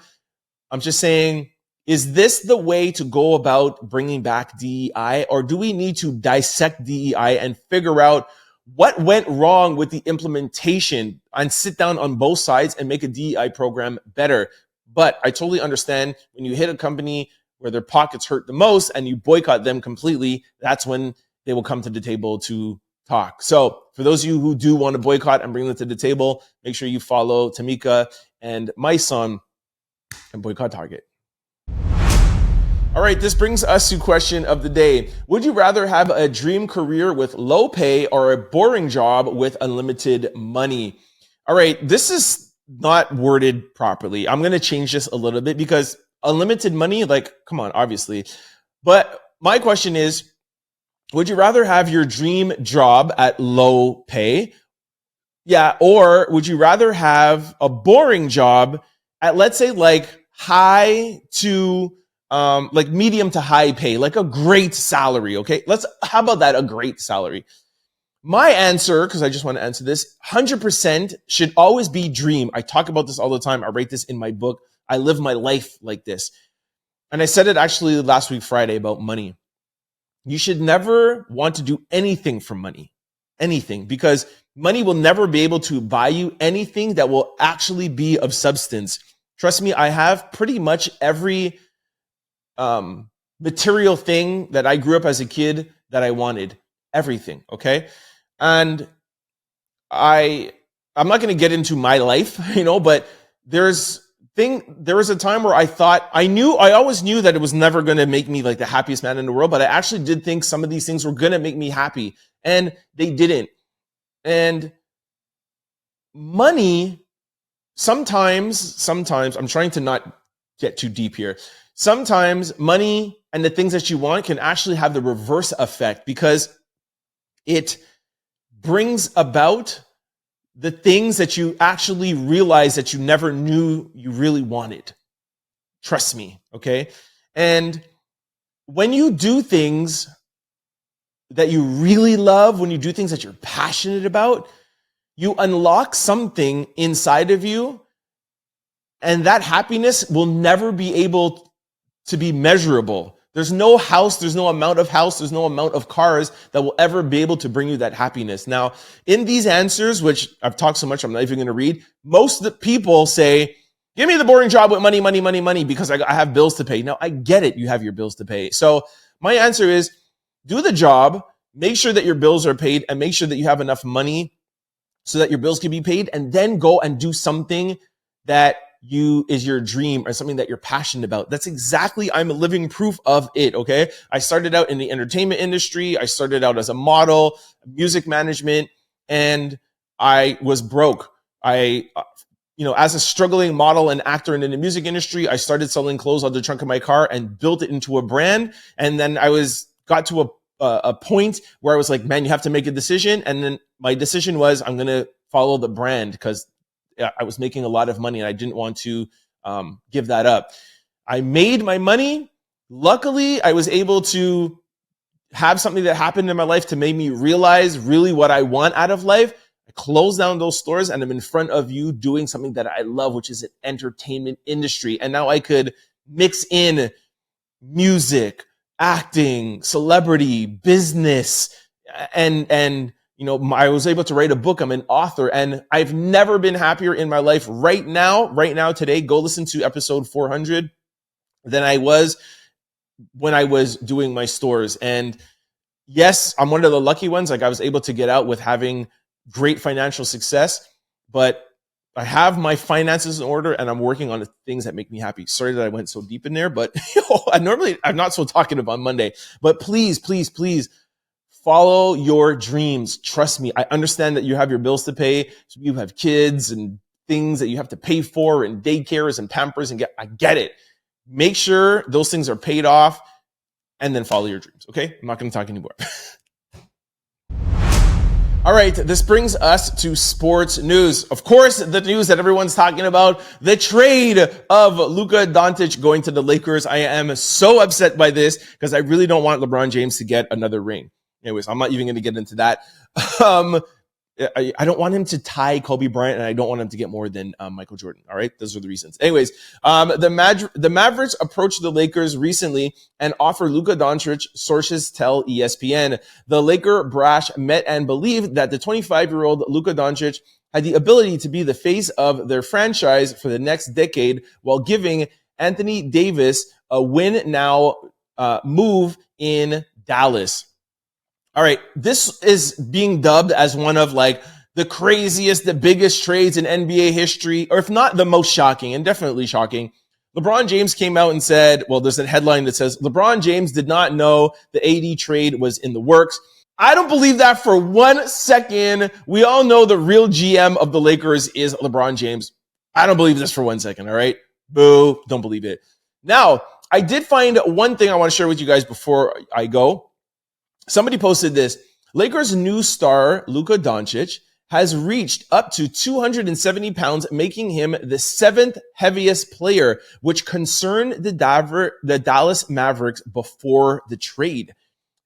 I'm just saying, is this the way to go about bringing back DEI, or do we need to dissect DEI and figure out what went wrong with the implementation and sit down on both sides and make a DEI program better? But I totally understand when you hit a company where their pockets hurt the most and you boycott them completely, that's when they will come to the table to talk. So for those of you who do want to boycott and bring them to the table, make sure you follow Tamika and my son and boycott Target. All right, this brings us to question of the day. Would you rather have a dream career with low pay or a boring job with unlimited money? All right, this is not worded properly. I'm going to change this a little bit because unlimited money, like, come on, obviously. But my question is, would you rather have your dream job at low pay? Yeah, or would you rather have a boring job at, let's say, like high to like medium to high pay, like a great salary, okay? How about that, a great salary? My answer, because I just want to answer this, 100% should always be dream. I talk about this all the time. I write this in my book. I live my life like this. And I said it actually last week, Friday, about money. You should never want to do anything for money, anything, because money will never be able to buy you anything that will actually be of substance. Trust me, I have pretty much every material thing that I grew up as a kid that I wanted, everything. Okay. And I'm not going to get into my life, but there was a time where I always knew that it was never going to make me like the happiest man in the world, but I actually did think some of these things were going to make me happy, and they didn't. And money, sometimes I'm trying to not get too deep here. Sometimes money and the things that you want can actually have the reverse effect because it brings about the things that you actually realize that you never knew you really wanted. Trust me, okay? And when you do things that you really love, when you do things that you're passionate about, you unlock something inside of you, and that happiness will never be able to be measurable. There's no house, there's no amount of house, there's no amount of cars that will ever be able to bring you that happiness. Now, in these answers, which I've talked so much, I'm not even going to read, most of the people say, give me the boring job with money, money, money, money, because I have bills to pay. Now, I get it, you have your bills to pay. So my answer is, do the job, make sure that your bills are paid, and make sure that you have enough money so that your bills can be paid, and then go and do something that is your dream or something that you're passionate about. That's exactly, I'm a living proof of it, okay? I started out in the entertainment industry. I started out as a model, music management, and I was broke. I as a struggling model and actor in the music industry, I started selling clothes out the trunk of my car and built it into a brand. And then got to a point where I was like, man, you have to make a decision. And then my decision was I'm going to follow the brand because I was making a lot of money and I didn't want to give that up. I made my money. Luckily, I was able to have something that happened in my life to make me realize really what I want out of life. I closed down those stores and I'm in front of you doing something that I love, which is an entertainment industry. And now I could mix in music, acting, celebrity, business, and I was able to write a book. I'm an author and I've never been happier in my life right now, today. Go listen to episode 400 than I was when I was doing my stores. And yes, I'm one of the lucky ones. Like I was able to get out with having great financial success, but I have my finances in order and I'm working on the things that make me happy. Sorry that I went so deep in there, but I'm not so talkative on Monday, but please, please, please follow your dreams. Trust me. I understand that you have your bills to pay. So you have kids and things that you have to pay for and daycares and Pampers I get it. Make sure those things are paid off and then follow your dreams. Okay. I'm not going to talk anymore. All right, this brings us to sports news. Of course, the news that everyone's talking about, the trade of Luka Doncic going to the Lakers. I am so upset by this because I really don't want LeBron James to get another ring. Anyways, I'm not even going to get into that. I don't want him to tie Kobe Bryant, and I don't want him to get more than Michael Jordan. All right, those are the reasons. Anyways, the Mavericks approached the Lakers recently and offered Luka Doncic. Sources tell ESPN the Laker brass met and believed that the 25-year-old Luka Doncic had the ability to be the face of their franchise for the next decade, while giving Anthony Davis a win now move in Dallas. All right, this is being dubbed as one of like the craziest, the biggest trades in NBA history, or if not the most shocking, and definitely shocking. LeBron James came out and said, well, there's a headline that says, LeBron James did not know the AD trade was in the works. I don't believe that for 1 second. We all know the real GM of the Lakers is LeBron James. I don't believe this for 1 second, all right? Boo, don't believe it. Now, I did find one thing I want to share with you guys before I go. Somebody posted this. Lakers' new star, Luka Doncic, has reached up to 270 pounds, making him the 7th heaviest player, which concerned the Dallas Mavericks before the trade.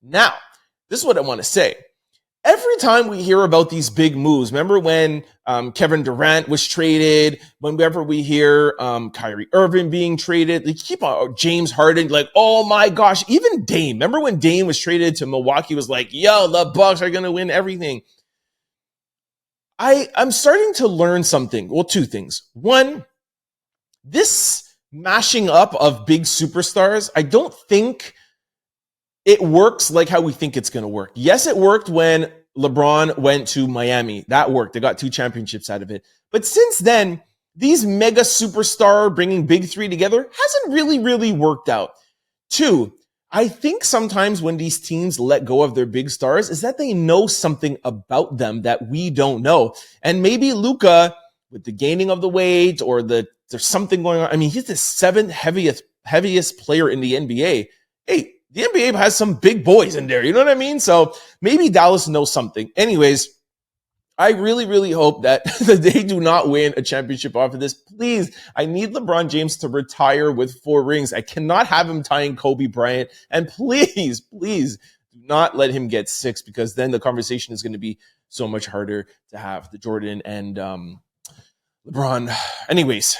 Now, this is what I want to say. Every time we hear about these big moves, remember when Kevin Durant was traded, whenever we hear Kyrie Irving being traded, they keep on James Harden, like, oh my gosh, even Dame. Remember when Dame was traded to Milwaukee, was like, yo, the Bucks are going to win everything. I'm starting to learn something. Well, two things. One, this mashing up of big superstars, I don't think it works like how we think it's going to work. Yes, it worked when LeBron went to Miami. That worked. They got 2 championships out of it. But since then, these mega superstar bringing big three together hasn't really worked out. 2, I think sometimes when these teams let go of their big stars is that they know something about them that we don't know. And maybe Luka, with the gaining of the weight or there's something going on. I mean, he's the 7th heaviest player in the NBA. Hey, the NBA has some big boys in there. You know what I mean? So maybe Dallas knows something. Anyways, I really hope that they do not win a championship off of this. Please, I need LeBron James to retire with 4 rings. I cannot have him tying Kobe Bryant. And please do not let him get 6, because then the conversation is going to be so much harder to have. The Jordan and LeBron. Anyways,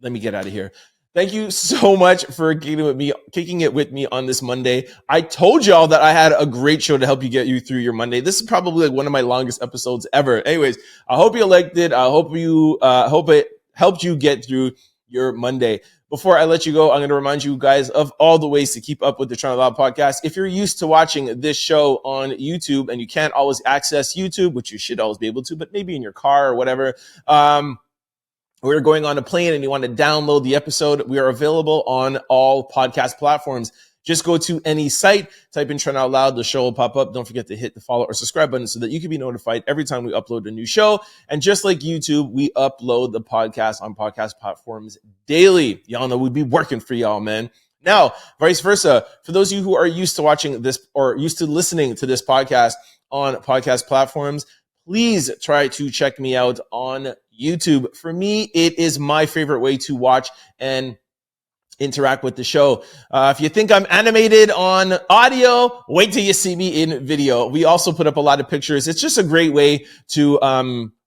let me get out of here. Thank you so much for kicking it with me on this Monday. I told y'all that I had a great show to help you get you through your Monday. This is probably like one of my longest episodes ever. Anyways, I hope you liked it. I hope it helped you get through your Monday. Before I let you go, I'm going to remind you guys of all the ways to keep up with the Trying Loud podcast. If you're used to watching this show on YouTube and you can't always access YouTube, which you should always be able to, but maybe in your car or whatever, we're going on a plane and you want to download the episode, we are available on all podcast platforms. Just go to any site, type in Trend Out Loud, the show will pop up. Don't forget to hit the follow or subscribe button so that you can be notified every time we upload a new show. And just like YouTube, we upload the podcast on podcast platforms daily. Y'all know we be working for y'all, man. Now, vice versa, for those of you who are used to watching this or used to listening to this podcast on podcast platforms, please try to check me out on YouTube. For me, it is my favorite way to watch and interact with the show. If you think I'm animated on audio, wait till you see me in video. We also put up a lot of pictures. It's just a great way to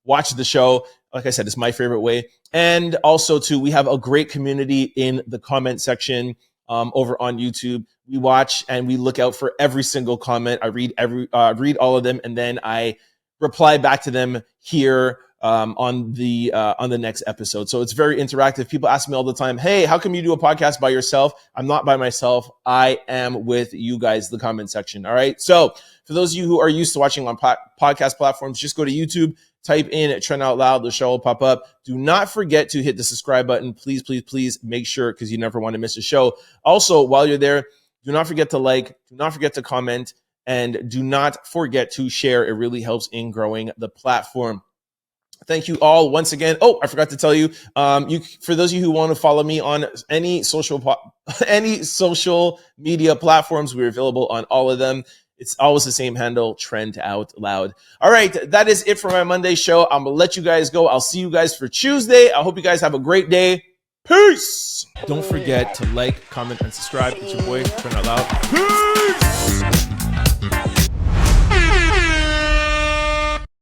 watch the show. Like I said, it's my favorite way. And also, too, we have a great community in the comment section over on YouTube. We watch and we look out for every single comment. I read read all of them, and then I reply back to them here on the next episode. So it's very interactive. People ask me all the time, hey, how come you do a podcast by yourself? I'm not by myself. I am with you guys, the comment section. All right. So for those of you who are used to watching on podcast platforms, just go to YouTube, type in Trend Out Loud, the show will pop up. Do not forget to hit the subscribe button. Please, please, please make sure, because you never want to miss a show. Also, while you're there, do not forget to like, do not forget to comment, and do not forget to share. It really helps in growing the platform. Thank you all once again. Oh, I forgot to tell you, for those of you who want to follow me on any social media platforms, we're available on all of them. It's always the same handle, Trend Out Loud. All right, that is it for my Monday show. I'm going to let you guys go. I'll see you guys for Tuesday. I hope you guys have a great day. Peace. Don't forget to like, comment, and subscribe. It's your boy, Trend Out Loud. Peace.